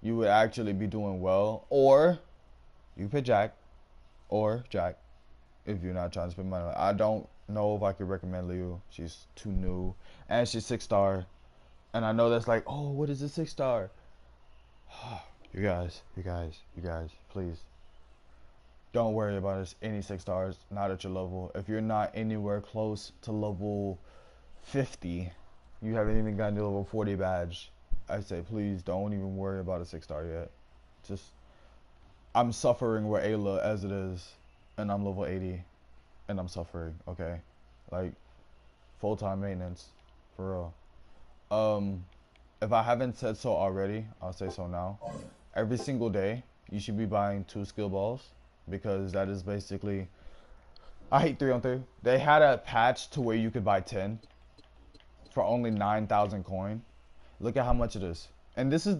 you would actually be doing well. Or you pick Jack, or Jack, if you're not trying to spend money. I don't know if I could recommend Leo. She's too new, and she's 6-star. And I know that's like, oh, what is a 6-star? You guys, please. Don't worry about any 6-stars, not at your level. If you're not anywhere close to level 50, you haven't even gotten your level 40 badge, I say please don't even worry about a 6-star yet. Just, I'm suffering with Ayla as it is, and I'm level 80, and I'm suffering, okay? Like, full-time maintenance, for real. If I haven't said so already, I'll say so now. Every single day, you should be buying 2 skill balls, because that is basically, I hate 3-on-3. They had a patch to where you could buy 10 for only 9,000 coin. Look at how much it is. And this is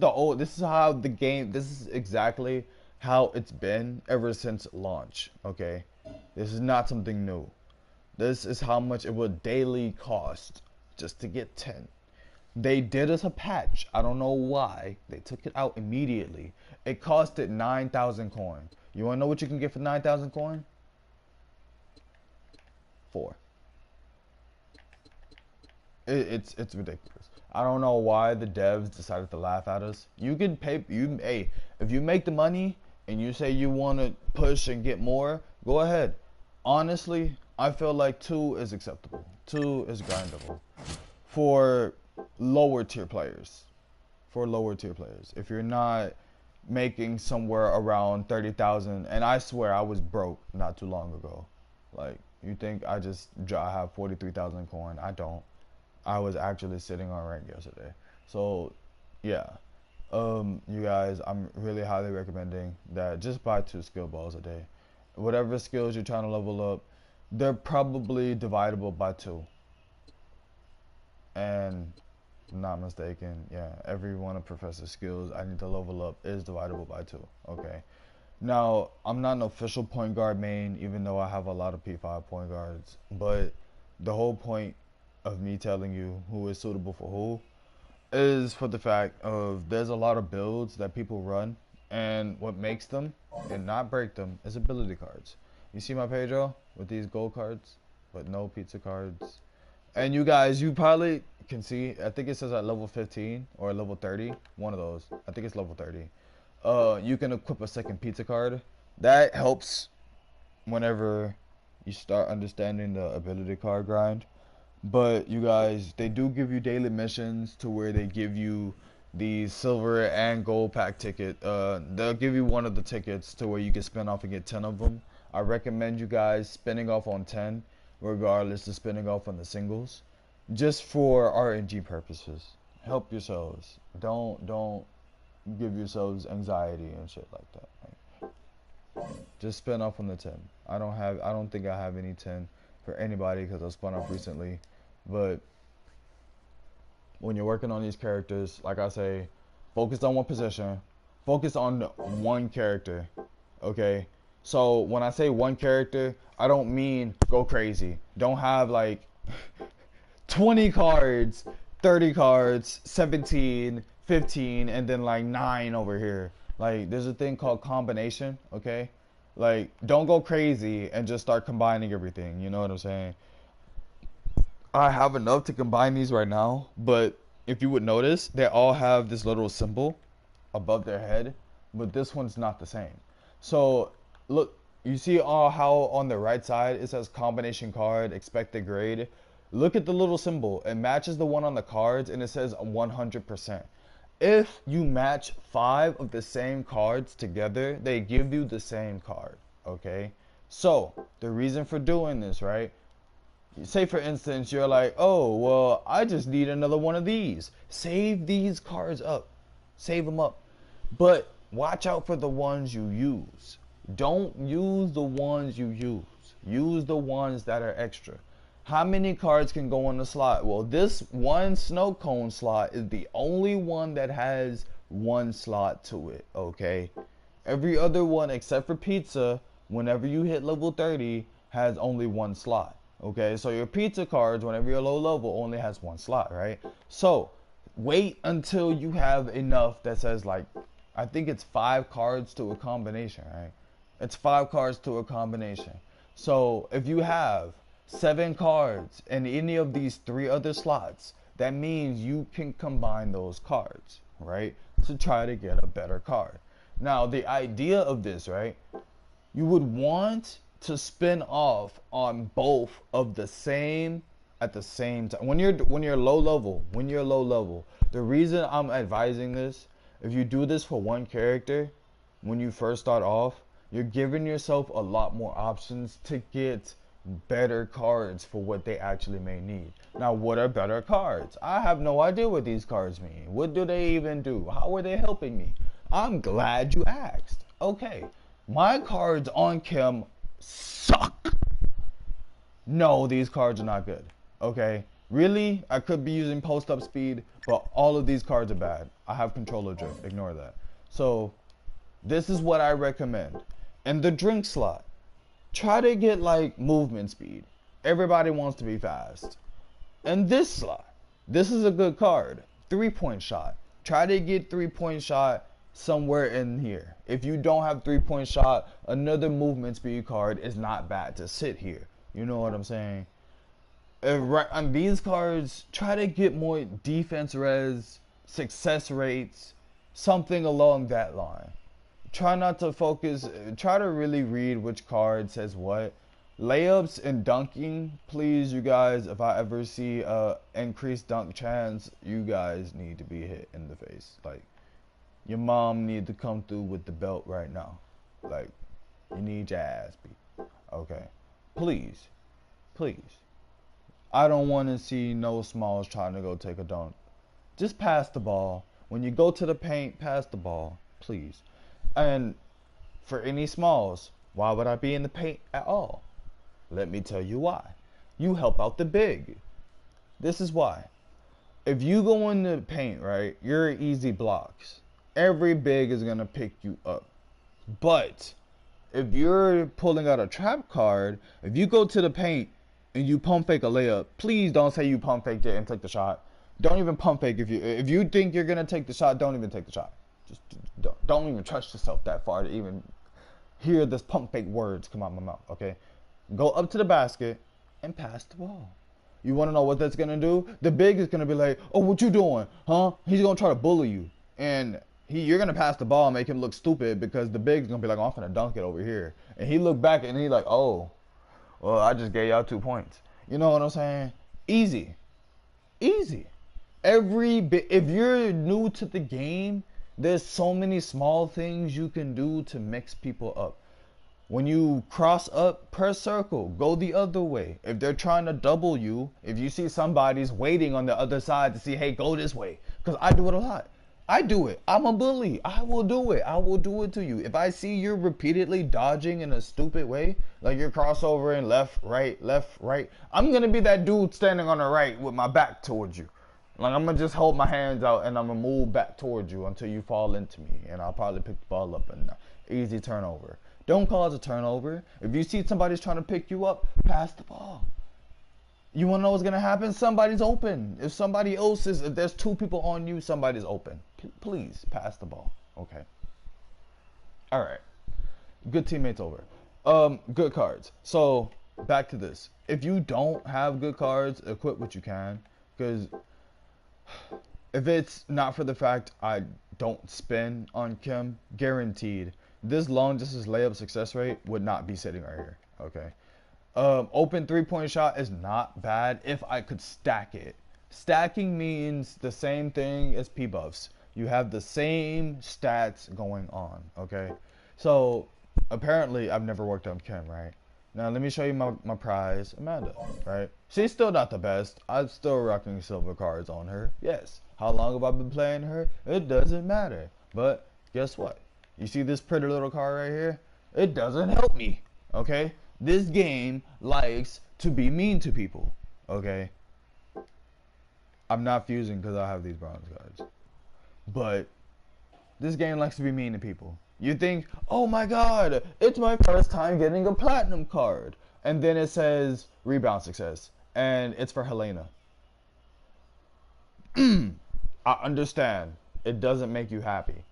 how the game, this is exactly how it's been ever since launch, okay? This is not something new. This is how much it would daily cost just to get 10. They did us a patch. I don't know why. They took it out immediately. It costed 9,000 coin. You wanna know what you can get for 9,000 coin? 4. It's ridiculous. I don't know why the devs decided to laugh at us. You can pay. Hey, if you make the money and you say you want to push and get more, go ahead. Honestly, I feel like 2 is acceptable. 2 is grindable for lower tier players. For lower tier players, if you're not making somewhere around 30,000, and I swear I was broke not too long ago. Like, you think I have 43,000 coin? I don't. I was actually sitting on rank yesterday. So, yeah. You guys, I'm really highly recommending that just buy 2 skill balls a day. Whatever skills you're trying to level up, they're probably dividable by 2. And, if I'm not mistaken, yeah, every one of Professor's skills I need to level up is dividable by 2. Okay. Now, I'm not an official point guard main, even though I have a lot of P5 point guards. But the whole point of me telling you who is suitable for who is for the fact of there's a lot of builds that people run, and what makes them and not break them is ability cards. You see my Pedro with these gold cards but no pizza cards, and you guys, you probably can see, I think it says at level 15 or level 30, one of those, I think it's level 30, you can equip a second pizza card. That helps whenever you start understanding the ability card grind. But you guys, they do give you daily missions to where they give you the silver and gold pack ticket. They'll give you one of the tickets to where you can spin off and get 10 of them. I recommend you guys spinning off on 10, regardless of spinning off on the singles, just for RNG purposes. Help yourselves. Don't give yourselves anxiety and shit like that. Like, just spin off on the 10. I don't think I have any 10 for anybody because I spun off recently. But when you're working on these characters, like I say, focus on one position, focus on one character. Okay, so when I say one character, I don't mean go crazy. Don't have like 20 cards, 30 cards, 17, 15, and then like 9 over here. Like, there's a thing called combination. Okay, like, don't go crazy and just start combining everything. You know what I'm saying? I have enough to combine these right now, but if you would notice, they all have this little symbol above their head, but this one's not the same. So look, you see how on the right side it says combination card, expected grade. Look at the little symbol. It matches the one on the cards, and it says 100%. If you match 5 of the same cards together, they give you the same card. Okay, so the reason for doing this, right? Say for instance, you're like, oh, well, I just need another one of these. Save these cards up. Save them up. But watch out for the ones you use. Don't use the ones you use. Use the ones that are extra. How many cards can go on the slot? Well, this one snow cone slot is the only one that has one slot to it, okay? Every other one except for pizza, whenever you hit level 30, has only one slot. Okay, so your pizza cards, whenever you're low level, only has one slot, right? So wait until you have enough that says, like, I think it's 5 cards to a combination, right? It's 5 cards to a combination. So if you have 7 cards in any of these 3 other slots, that means you can combine those cards, right? To try to get a better card. Now, the idea of this, right? You would want to spin off on both of the same at the same time. When you're low level, the reason I'm advising this, if you do this for one character, when you first start off, you're giving yourself a lot more options to get better cards for what they actually may need. Now, what are better cards? I have no idea what these cards mean. What do they even do? How are they helping me? I'm glad you asked. Okay, my cards on chem suck. No, these cards are not good. Okay, really, I could be using post up speed, but all of these cards are bad. I have controller drift, ignore that. So this is what I recommend. In the drink slot, try to get like movement speed. Everybody wants to be fast. In this slot, This is a good card. 3-point shot. Try to get 3-point shot somewhere in here. If you don't have 3-point shot, another movement speed card is not bad to sit here. You know what I'm saying? On these cards, try to get more defense res, success rates, something along that line. Try not to focus, try to really read which card says what. Layups and dunking, please, you guys, if I ever see a increased dunk chance, you guys need to be hit in the face. Like, your mom need to come through with the belt right now. Like, you need your ass beat. Okay? Please. Please. I don't want to see no smalls trying to go take a dunk. Just pass the ball. When you go to the paint, pass the ball. Please. And for any smalls, why would I be in the paint at all? Let me tell you why. You help out the big. This is why. If you go in the paint, right, you're easy blocks. Every big is going to pick you up. But if you're pulling out a trap card, if you go to the paint and you pump fake a layup, please don't say you pump faked it and take the shot. Don't even pump fake. If you think you're going to take the shot, don't even take the shot. Just don't even trust yourself that far to even hear this pump fake words come out of my mouth, okay? Go up to the basket and pass the ball. You want to know what that's going to do? The big is going to be like, oh, what you doing? Huh? He's going to try to bully you. And you're going to pass the ball and make him look stupid because the big's going to be like, oh, I'm going to dunk it over here. And he look back and he's like, oh, well, I just gave y'all 2 points. You know what I'm saying? Easy. Easy. If you're new to the game, there's so many small things you can do to mix people up. When you cross up, press circle, go the other way. If they're trying to double you, if you see somebody's waiting on the other side to see, hey, go this way. Because I do it a lot. I do it. I'm a bully. I will do it. I will do it to you. If I see you're repeatedly dodging in a stupid way, like you're crossover and left, right, I'm going to be that dude standing on the right with my back towards you. Like, I'm going to just hold my hands out and I'm going to move back towards you until you fall into me. And I'll probably pick the ball up and easy turnover. Don't cause a turnover. If you see somebody's trying to pick you up, pass the ball. You want to know what's going to happen? Somebody's open. If there's 2 people on you, somebody's open. Please, pass the ball. Okay. All right. Good teammates over. Good cards. So, back to this. If you don't have good cards, equip what you can. Because if it's not for the fact I don't spin on Kim, guaranteed, this long distance layup success rate would not be sitting right here. Okay. Open 3-point shot is not bad if I could stack it. Stacking means the same thing as P-buffs. You have the same stats going on. Okay. So apparently I've never worked on Kim, right? Now let me show you my prize, Amanda, right? She's still not the best. I'm still rocking silver cards on her. Yes. How long have I been playing her? It doesn't matter. But guess what? You see this pretty little card right here? It doesn't help me, okay? This game likes to be mean to people, okay? I'm not fusing because I have these bronze cards. But this game likes to be mean to people. You think, oh my god, it's my first time getting a platinum card. And then it says rebound success. And it's for Helena. I understand. It doesn't make you happy.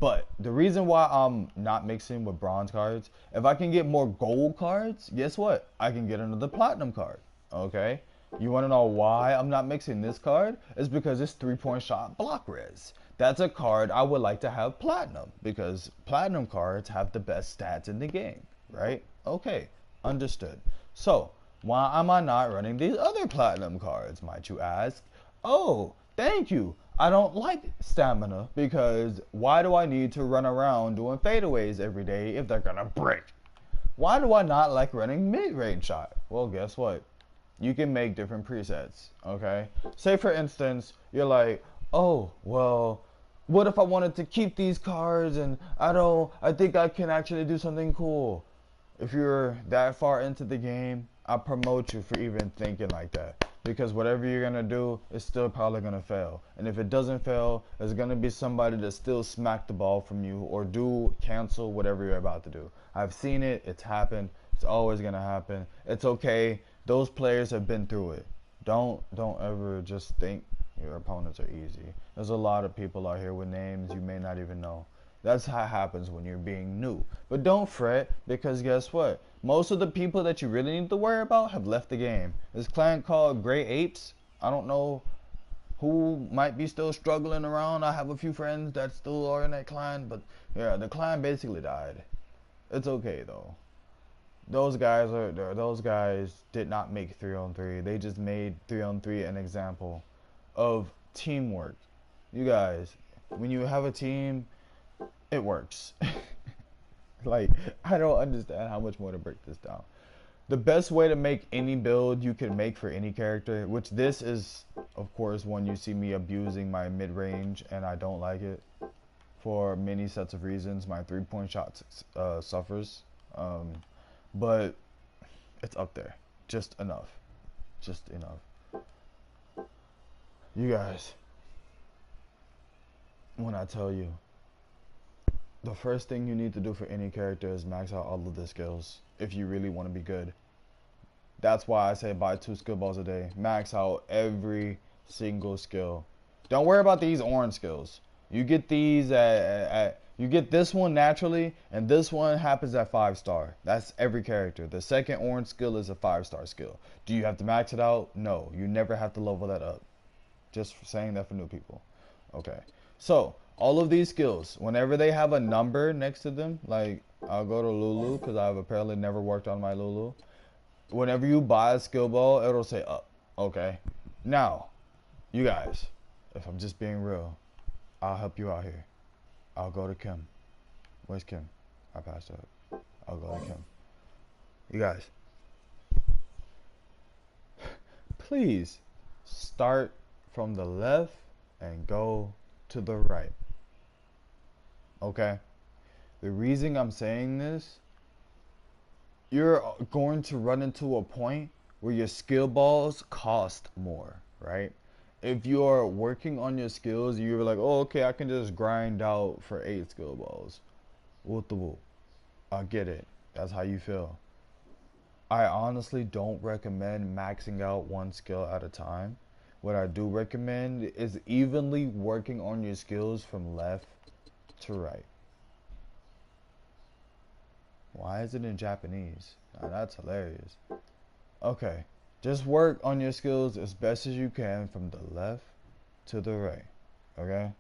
But the reason why I'm not mixing with bronze cards, if I can get more gold cards, guess what? I can get another platinum card. Okay? You want to know why I'm not mixing this card? It's because it's 3-point shot block res. That's a card I would like to have platinum because platinum cards have the best stats in the game, right? Okay, understood. So, why am I not running these other platinum cards, might you ask? Oh, thank you. I don't like stamina because why do I need to run around doing fadeaways every day if they're gonna break? Why do I not like running mid-range shot? Well, guess what? You can make different presets, okay? Say for instance, you're like, oh, well, what if I wanted to keep these cards and I think I can actually do something cool. If you're that far into the game, I promote you for even thinking like that. Because whatever you're going to do is still probably going to fail. And if it doesn't fail, there's going to be somebody that still smack the ball from you or cancel whatever you're about to do. I've seen it. It's happened. It's always going to happen. It's okay. Those players have been through it. Don't ever just think Your opponents are easy. There's a lot of people out here with names you may not even know. That's how it happens when you're being new. But don't fret, because guess what? Most of the people that you really need to worry about have left the game. This clan called Grey Apes, I don't know who might be still struggling around. I have a few friends that still are in that clan, but yeah, the clan basically died. It's okay though. Those guys did not make 3-on-3. They just made 3-on-3 an example of teamwork. You guys, when you have a team, it works. Like, I don't understand how much more to break this down. The best way to make any build you can make for any character, which this is, of course, when you see me abusing my mid-range, and I don't like it for many sets of reasons. My 3-point shot suffers, but it's up there. Just enough. Just enough. You guys, when I tell you, the first thing you need to do for any character is max out all of the skills if you really want to be good. That's why I say buy 2 skill balls a day. Max out every single skill. Don't worry about these orange skills. You get these you get this one naturally, and this one happens at 5-star. That's every character. The second orange skill is a 5-star skill. Do you have to max it out? No, you never have to level that up. Just saying that for new people. Okay, so all of these skills, whenever they have a number next to them, like I'll go to Lulu because I've apparently never worked on my Lulu. Whenever you buy a skill ball, it'll say up. Okay, now you guys, if I'm just being real, I'll help you out here. I'll go to Kim. Where's Kim? I passed up. I'll go to Kim. You guys, please start from the left and go to the right. Okay? The reason I'm saying this, you're going to run into a point where your skill balls cost more, right? If you're working on your skills, you're like, oh, okay, I can just grind out for 8 skill balls. Whoop the whoop. I get it. That's how you feel. I honestly don't recommend maxing out 1 skill at a time. What I do recommend is evenly working on your skills from left to right. Why is it in Japanese? Now, that's hilarious. Okay, just work on your skills as best as you can from the left to the right. Okay?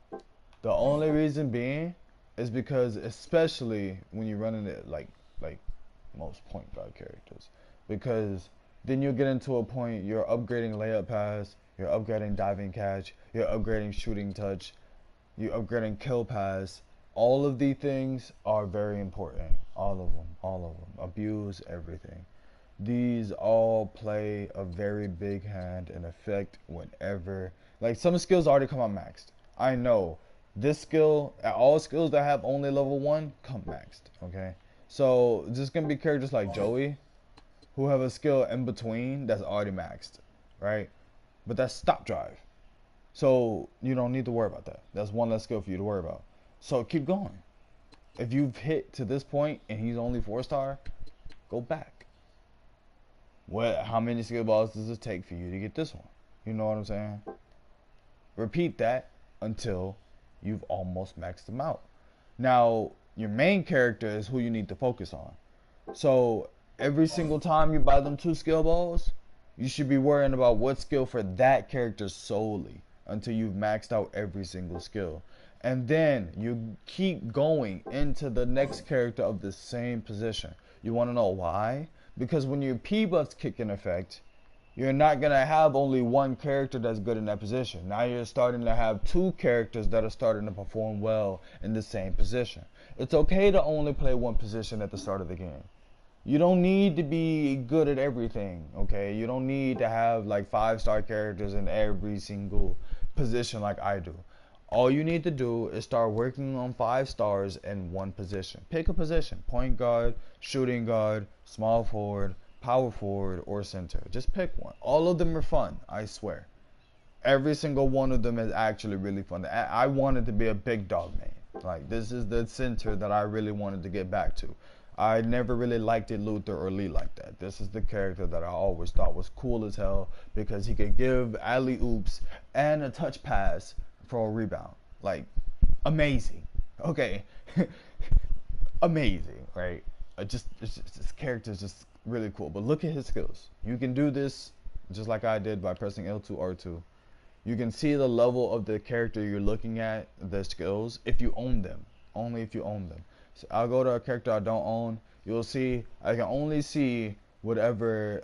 The only reason being is because, especially when you're running it like most point guard characters, because then you'll get into a point you're upgrading layup pass, you're upgrading diving catch, you're upgrading shooting touch, you're upgrading kill pass. All of these things are very important. All of them. Abuse everything. These all play a very big hand and effect whenever, like, some skills already come out maxed. I know this skill, all skills that have only level 1 come maxed. Okay, so just gonna be characters like Joey who have a skill in between that's already maxed, right? But that's stop drive, so you don't need to worry about that. That's one less skill for you to worry about. So keep going. If you've hit to this point and he's only 4-star, go back. How many skill balls does it take for you to get this one? You know what I'm saying? Repeat that until you've almost maxed them out. Now, your main character is who you need to focus on. So every single time you buy them 2 skill balls, you should be worrying about what skill for that character solely until you've maxed out every single skill. And then you keep going into the next character of the same position. You want to know why? Because when your P buffs kick in effect, you're not going to have only 1 character that's good in that position. Now you're starting to have 2 characters that are starting to perform well in the same position. It's okay to only play 1 position at the start of the game. You don't need to be good at everything, okay? You don't need to have like 5-star characters in every single position like I do. All you need to do is start working on 5 stars in 1 position. Pick a position: point guard, shooting guard, small forward, power forward, or center. Just pick one. All of them are fun, I swear. Every single one of them is actually really fun. I wanted to be a big dog man. Like, this is the center that I really wanted to get back to. I never really liked it Luther or Lee like that. This is the character that I always thought was cool as hell because he could give alley oops and a touch pass for a rebound. Like, amazing. Okay, amazing, right? This character is just really cool. But look at his skills. You can do this just like I did by pressing L2, R2. You can see the level of the character you're looking at, the skills, if you own them. Only if you own them. So I'll go to a character I don't own. You'll see, I can only see whatever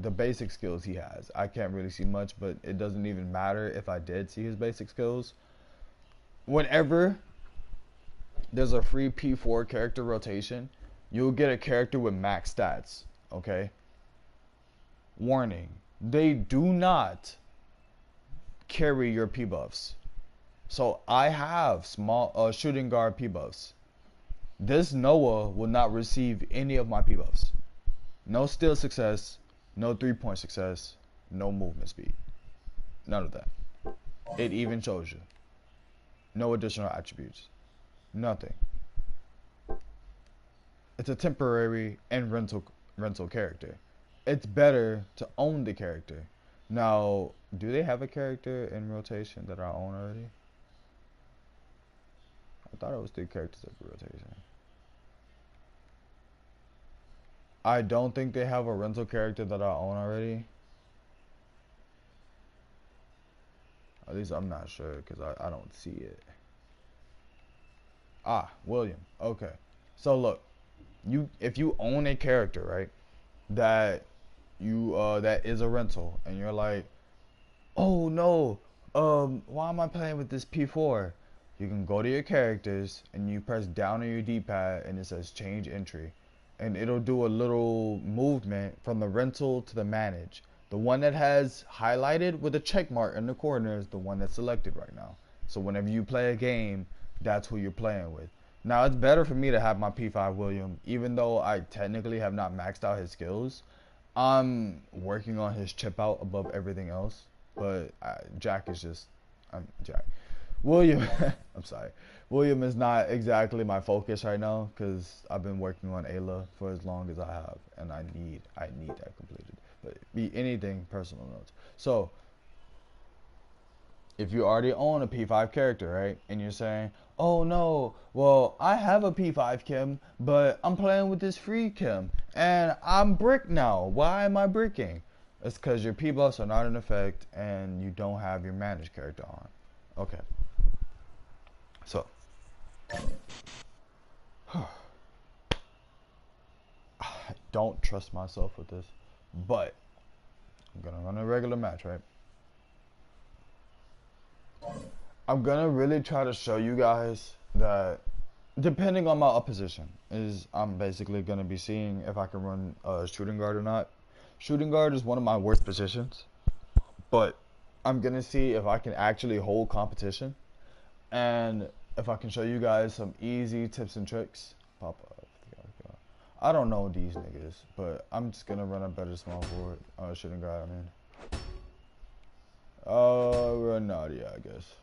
the basic skills he has. I can't really see much, but it doesn't even matter if I did see his basic skills. Whenever there's a free P4 character rotation, you'll get a character with max stats, okay? Warning, they do not carry your P buffs. So I have small shooting guard P buffs. This Noah will not receive any of my P buffs. No steal success, no 3-point success, no movement speed. None of that. It even shows you. No additional attributes. Nothing. It's a temporary and rental character. It's better to own the character. Now, do they have a character in rotation that I own already? I thought it was 3 characters every rotation. I don't think they have a rental character that I own already. At least I'm not sure because I don't see it. Ah, William. Okay. So look, if you own a character, right, that is a rental, and you're like, oh no, why am I playing with this P4? You can go to your characters and you press down on your D-pad and it says change entry, and it'll do a little movement from the rental to the manage. The one that has highlighted with a check mark in the corner is the one that's selected right now. So whenever you play a game, that's who you're playing with. Now it's better for me to have my P5 William, even though I technically have not maxed out his skills. I'm working on his chip out above everything else, but Jack is just, Jack. William, I'm sorry. William is not exactly my focus right now because I've been working on Ayla for as long as I have, and I need that completed. But be anything personal notes. So if you already own a P5 character, right, and you're saying, oh no, well I have a P5 Kim, but I'm playing with this free Kim, and I'm brick now. Why am I bricking? It's because your P buffs are not in effect, and you don't have your managed character on. Okay. So, I don't trust myself with this, but I'm gonna run a regular match, right? I'm gonna really try to show you guys that depending on my opposition I'm basically gonna be seeing if I can run a shooting guard or not. Shooting guard is one of my worst positions, but I'm gonna see if I can actually hold competition and if I can show you guys some easy tips and tricks. Pop up. I don't know these niggas, but I'm just gonna run a better small forward. Shooting guard, I mean. Renati, I guess.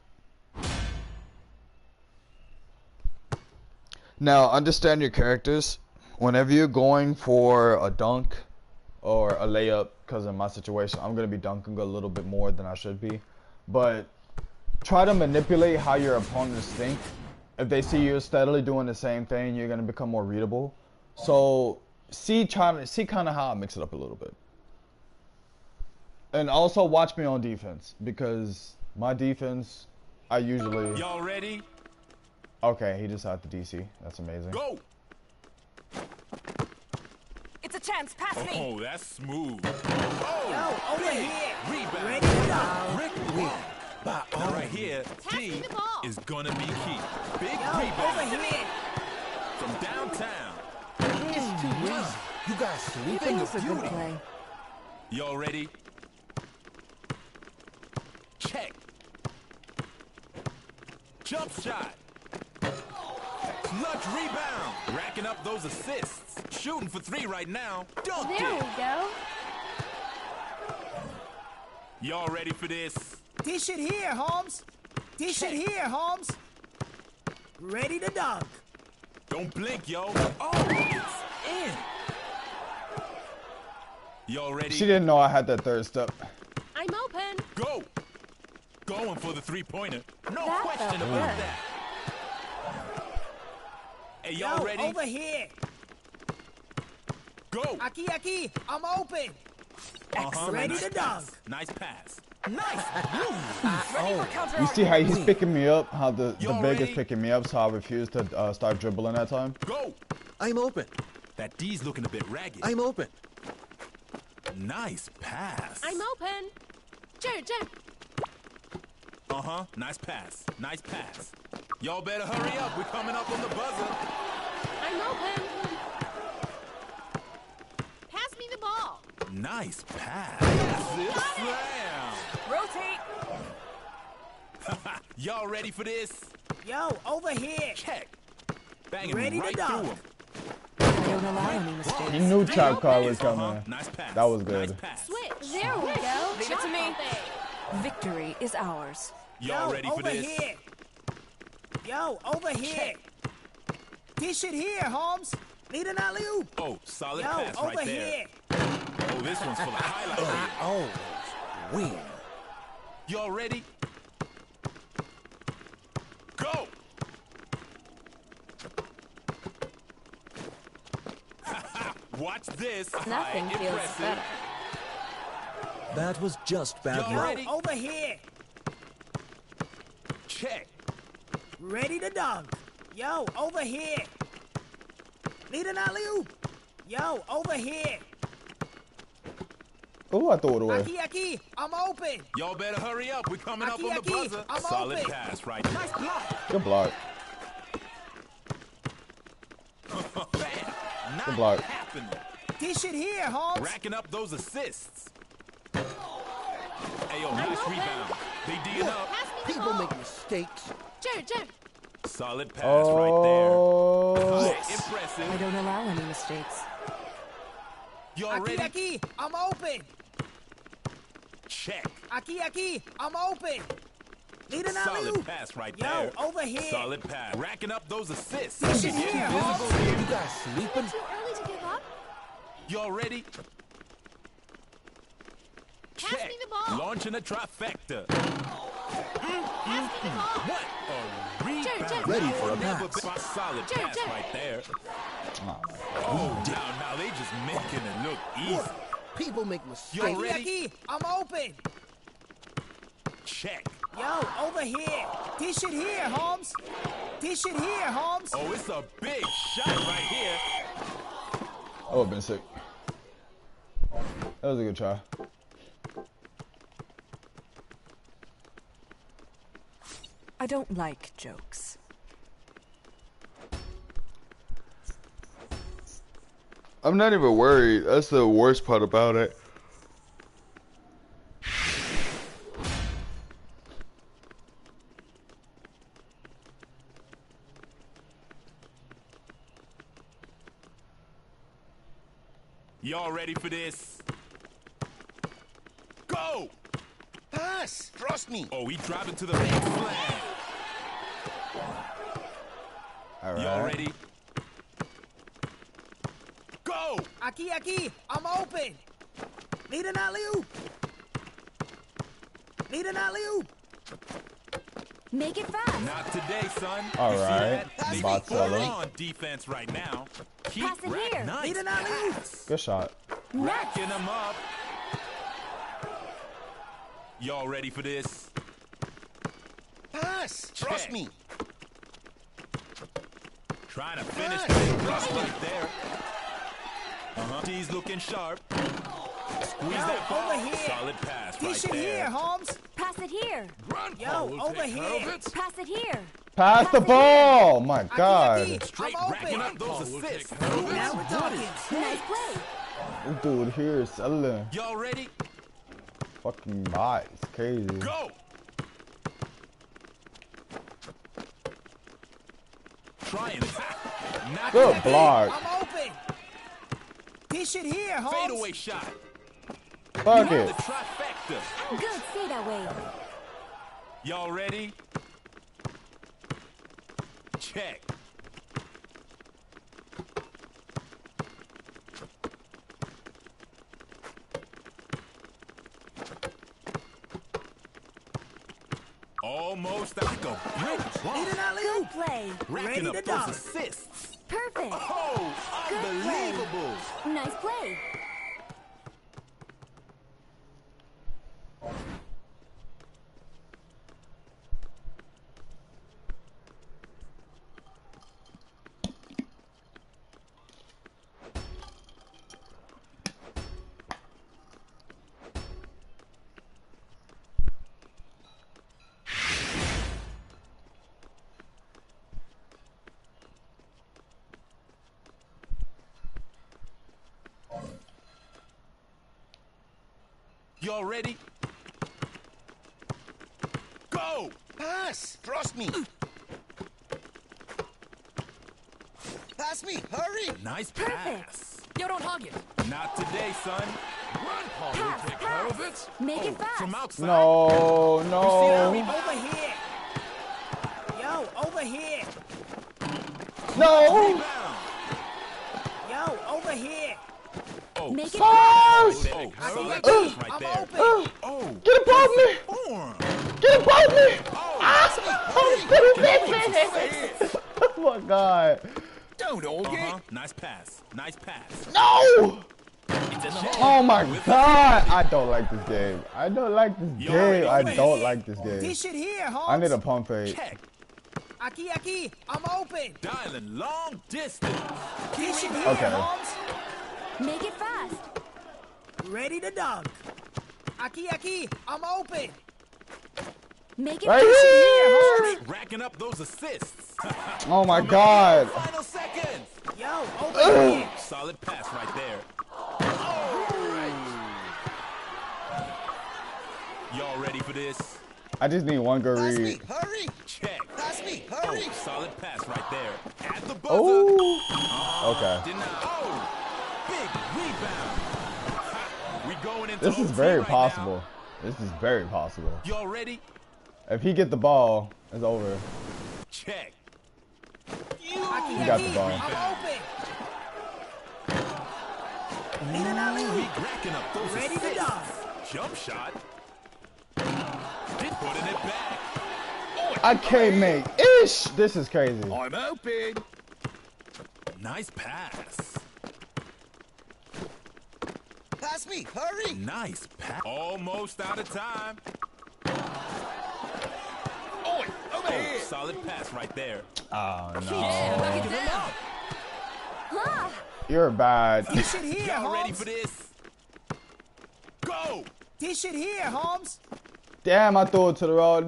Now, understand your characters. Whenever you're going for a dunk or a layup, because in my situation, I'm gonna be dunking a little bit more than I should be, but try to manipulate how your opponents think. If they see you steadily doing the same thing, you're gonna become more readable. So see kind of how I mix it up a little bit. And also watch me on defense, because my defense, I usually... Y'all ready? Okay, he decided to DC. That's amazing. Go! It's a chance, pass me! Oh, that's smooth. Yo, over here! Rebound. Ready to go! Rick, now right here, D is gonna be key. Big Yo, over rebound here! from downtown. It's too easy. You guys sleeping That's a the good beauty. play. Y'all ready? Check. Jump shot. Clutch rebound. Racking up those assists. Shooting for 3 right now. Dunk There it. we go. Y'all ready for this? Dish it here, Holmes! Dish it here, Holmes! Ready to dunk! Go Don't blink, yo. Oh, it's in. Y'all ready? She didn't know I had that third step. I'm open. Go. Going for the three-pointer. No That question felt about good. that. Hey, Yo, y'all ready? over here. Go. Aki, I'm open. Uh-huh. Ready Nice to pass. dunk. Nice pass. Nice move. Ready for counter You see how he's argument. picking me up? How the Y'all big is ready? picking me up, so I refuse to start dribbling that time? Go. I'm open. That D's looking a bit ragged. I'm open. Nice pass. I'm open. Jared. Uh-huh. Nice pass. Nice pass. Y'all better hurry up. We're coming up on the buzzer. I'm open. Pass me the ball. Nice pass. Massive slam. Rotate. Y'all ready for this? Yo, over here. Check. Banging Ready to right dunk. through him. I don't allow any mistakes. You knew Chop Car was Uh-huh. coming. Nice pass. That was Nice good. pass. Switch. There we go. Leave it to me. Victory is ours. Y'all Yo, ready for over this? here. Yo, over here. Dish it here, Holmes. Need an alley-oop. Oh, solid Yo, pass over right there. here. Oh, this one's full of highlights. I always win. Y'all ready? Go! Watch this. Nothing feels Impressive. better. That was just bad Y'all Yo, luck. ready? over here. Check. Ready to dunk. Yo, over here. Need an alley-oop. Yo, over here. Ooh, I threw it away. Aki, I'm open. Y'all better hurry up. We're coming up on the Aki, buzzer. I'm Solid open. pass right there. Nice block. Good block. Bam. Not Good block. happening. Dish it here, Holmes. Racking up those assists. Hey, yo, nice open. rebound. They D'ing up. Pass me the People ball. make mistakes. Jared. Solid pass right there. Oh, Impressive. I don't allow any mistakes. Y'all ready? Aki, I'm open. Check. Aki, I'm open. Need an Solid alley-oop. pass right Yo, there. over here. Solid pass. Racking up those assists. Dish it here, Holmes. You guys sleeping? Too early to give up. Y'all ready? Pass me the ball. Launching a trifecta. Pass me the ball. What a rebound. Ready for a Never pass. been a solid Jared, pass Jared. right there. Oh, now they just making it look easy. People make mistakes. Y'all ready? Aki, I'm open. Check. Yo, over here. Dish it here, Holmes. Dish it here, Holmes. Oh, it's a big shot right here. I would have been sick. That was a good try. I don't like jokes. I'm not even worried. That's the worst part about it. Y'all ready for this? Go! Pass. Trust me. Oh, he driving to the big slam. All Y'all right. ready? Go! Aki, I'm open. Need an alley-oop. Need an alley-oop. Make it fast. Not today, son. All You see right. that? They Bot full selling. on defense right now. Keep Pass it here. Nice Need an alley-oop. pass. Good shot. Racking them up. Y'all ready for this? Pass. Trust Check. me. Trying to finish Pass. this thrust right there. D's looking sharp. Squeeze Yo, that ball. over here. Solid pass Dish right it here, there. Holmes. Pass it here. Yo, over here. Pass it here. Pass the it ball. My God. Aki, Straight I'm racking open. up those assists. Now we're talking. Nice play. This dude here is selling Y'all ready? fucking bots. Crazy. Go! Trying. Knock Good it. block. I'm open. Dish it here, Holmes. Fadeaway shot. Fuck The it. trifecta. Good. Stay that way. Y'all ready? Check. Almost like a brick. Need an alley-oop. Good play. Racking Ready up to those dunk. assists. Perfect. Oh, Good play. unbelievable. Nice play. Y'all ready? Go! Pass. Trust me. Pass me. Hurry. Nice Perfect. pass. Yo, don't hog it. Not today, son. Pass, pass. Make it fast. From outside. No, Yo, no, over here. Yo, over here. no. Rebound. Yo, over here. Oh, Make it Pass! fast. Oh, I solid see pass it. right I'm there. open. Oh, Get it above me! form. Get it above me! Oh, Oh my god! Don't hold Nice pass. Nice pass. No! It's in the hole. Oh my god! I don't like this game. I don't like this Yo, game. I over don't here. like this game. Dish it here, Holmes. I need a pump fake. Check. Aki, I'm open. Dialing long distance. Dish it here, Okay. Holmes. Make it fast. Ready to dunk. Aki, I'm open. Make it Right fast. here! Holmes. Racking up those assists. Oh my god! Final seconds. Yo, over here. Solid pass right there. Y'all ready for this? I just need one good Pass me. read. Hurry. Check. Pass me. Hurry. Oh, solid pass right there. At the buzzer. Oh! Okay. Deny. Oh, big rebound. We going into This is OT very right possible. This is very possible. Now. Y'all ready? If he get the ball, it's over. Check. Aki, got the ball. I'm open. Need an alley-oop. We racking up those Ready to assists. dunk. Jump shot. He's putting it back. I can't make ish. This is crazy. I'm open. Nice pass. Pass me. Hurry. Nice pass. Almost out of time. Oh, over Oh, here. solid pass right there. Oh Yeah, no. knock it down. Ah, You're bad. Dish it here, Y'all ready Holmes. for this? Go! Dish it here, Holmes. Damn, I threw it to the wrong.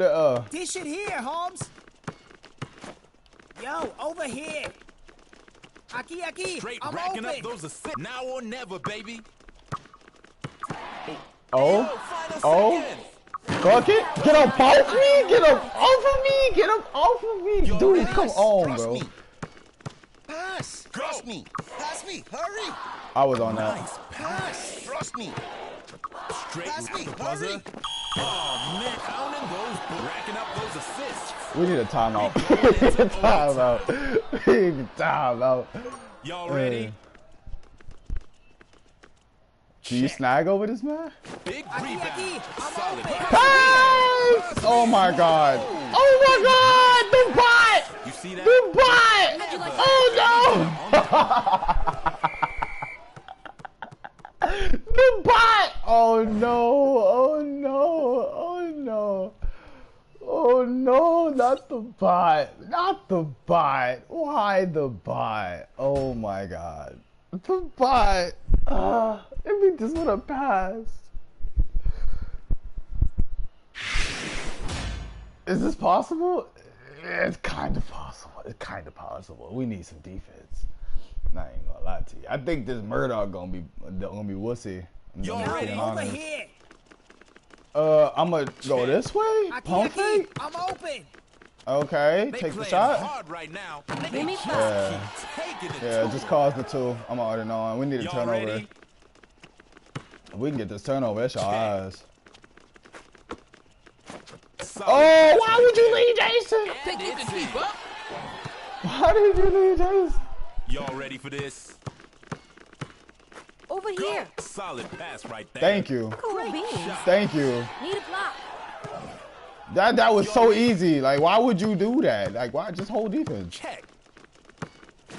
Dish it here, Holmes. Yo, over here. Aki, Straight I'm racking open. up those assists. Now or never, baby. Oh, Final oh. seconds. Go get up off me! Get up off of me! Get up off of me! Yo, Dude, pass. come on, Trust bro. me. Pass. Go. Trust me. Pass me. Hurry. I was on that. Nice Pass. Trust me. Straight Pass at me. the buzzer. Hurry. Oh, man. Counting those, racking up those assists. We need a timeout. We need a timeout. We need a timeout. Y'all ready? Do you snag over this man? Big Aki, rebound. I'm Solid open. pass. Pass! Oh my god. Oh my god! The bot! You see that? The bot! Oh no! The bot! Oh no! Oh no! Oh no! Oh no! Not the bot! Not the bot! Why the bot? Oh my god! The bot! If we just would have passed. Is this possible? It's kind of possible. It's kind of possible. We need some defense. I ain't gonna lie to you. I think this Murdoch gonna be wussy. I'm Yo, just ready? being Over honest. here. I'm gonna go this way. Pump Aki, fake. I'm open. Okay, They take the playing shot. hard right now. Give They me just fast. keep taking it Yeah, to just them. cause the two. I'm already knowing. We need a Y'all turnover. ready? If we can get this turnover, that's your eyes. Solid Oh, pass why right would you there. leave Jason? Think you can keep up? Why did you leave Jason? Y'all ready for this? over Go. here. Solid pass right there. Thank you. Cool beans. shot. Thank you. Need a block. That was so easy. Like, why would you do that? Like, why just hold defense? Check.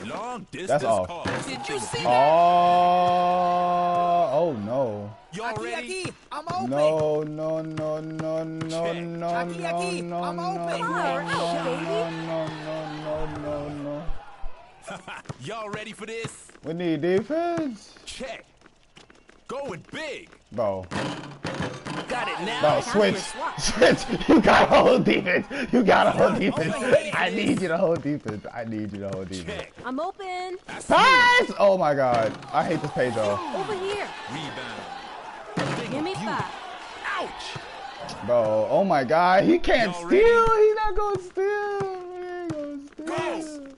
Long distance That's off. call. Did you see Oh, that? oh no. Y'all Aki, ready? Aki, I'm open. No, no, no, no, no, Check. no, Aki, no, Aki, no, I'm no, open. no, Fire no, out, no, baby. no, no. Y'all ready for this? We need defense. Check. Going big. Bro, Got it now. bro, switch. Switch. You gotta hold defense. You gotta hold defense. I need you to hold defense. I need you to hold defense. Check. I'm open. That's Pass! Oh my god. I hate this page off. Over here. Rebound. Give me back. Ouch. Bro, oh my god. He can't Y'all steal. ready? He's not gonna steal. He ain't gonna steal.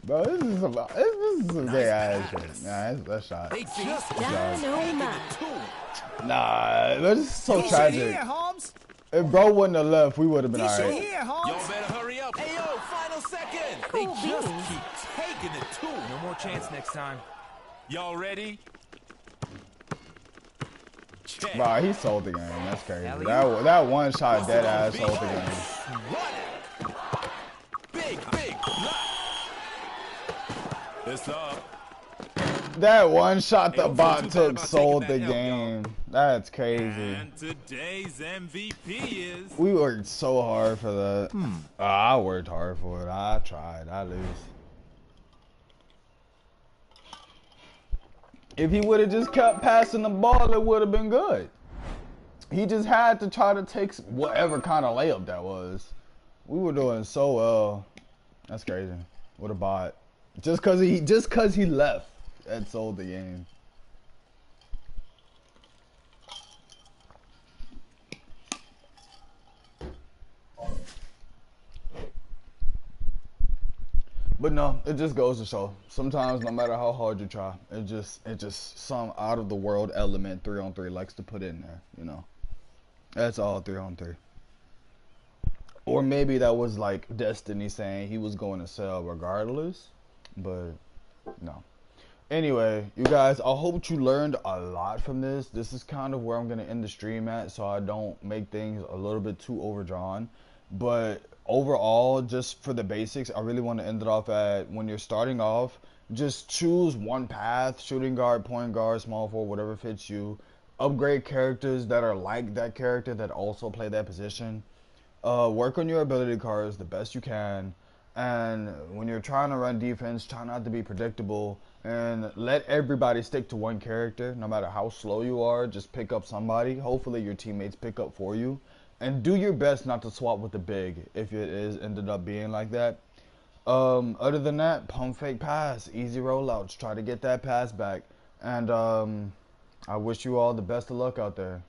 Bro, this is some gay ass shit. Nah, that's shot. They just Dynamite. Nah, this is so He tragic. should hear, Holmes. If bro wouldn't have left, we would have been He should alright. hear, Y'all Holmes. better hurry up. Hey, yo, final second. Cool They just beans. keep taking it, too. No more chance next time. Y'all ready? Check. Bro, he sold the game. That's crazy. Alley. That one shot dead ass sold the game. Run it. Big block. It's up. That one shot the Hey, bot don't feel too bad took about sold the taking that L, game. That's crazy. And today's MVP is... We worked so hard for that. I worked hard for it. I tried. I lose. If he would have just kept passing the ball, it would have been good. He just had to try to take whatever kind of layup that was. We were doing so well. That's crazy. What a bot. Just cause he left, that sold the game. But no, it just goes to show. Sometimes, no matter how hard you try, it just some out of the world element 3-on-3 likes to put in there. You know, that's all 3-on-3. Or maybe that was like destiny saying he was going to sell regardless. But no. Anyway, you guys, I hope you learned a lot from this. This is kind of where I'm going to end the stream at, so I don't make things a little bit too overdrawn. But overall, just for the basics, I really want to end it off at when you're starting off, just choose one path: shooting guard, point guard, small forward, whatever fits you. Upgrade characters that are like that character that also play that position. Work on your ability cards the best you can. And when you're trying to run defense, try not to be predictable and let everybody stick to one character. No matter how slow you are, just pick up somebody. Hopefully your teammates pick up for you. And do your best not to swap with the big if it is ended up being like that. Other than that, pump fake pass, easy rollouts. Try to get that pass back. And I wish you all the best of luck out there.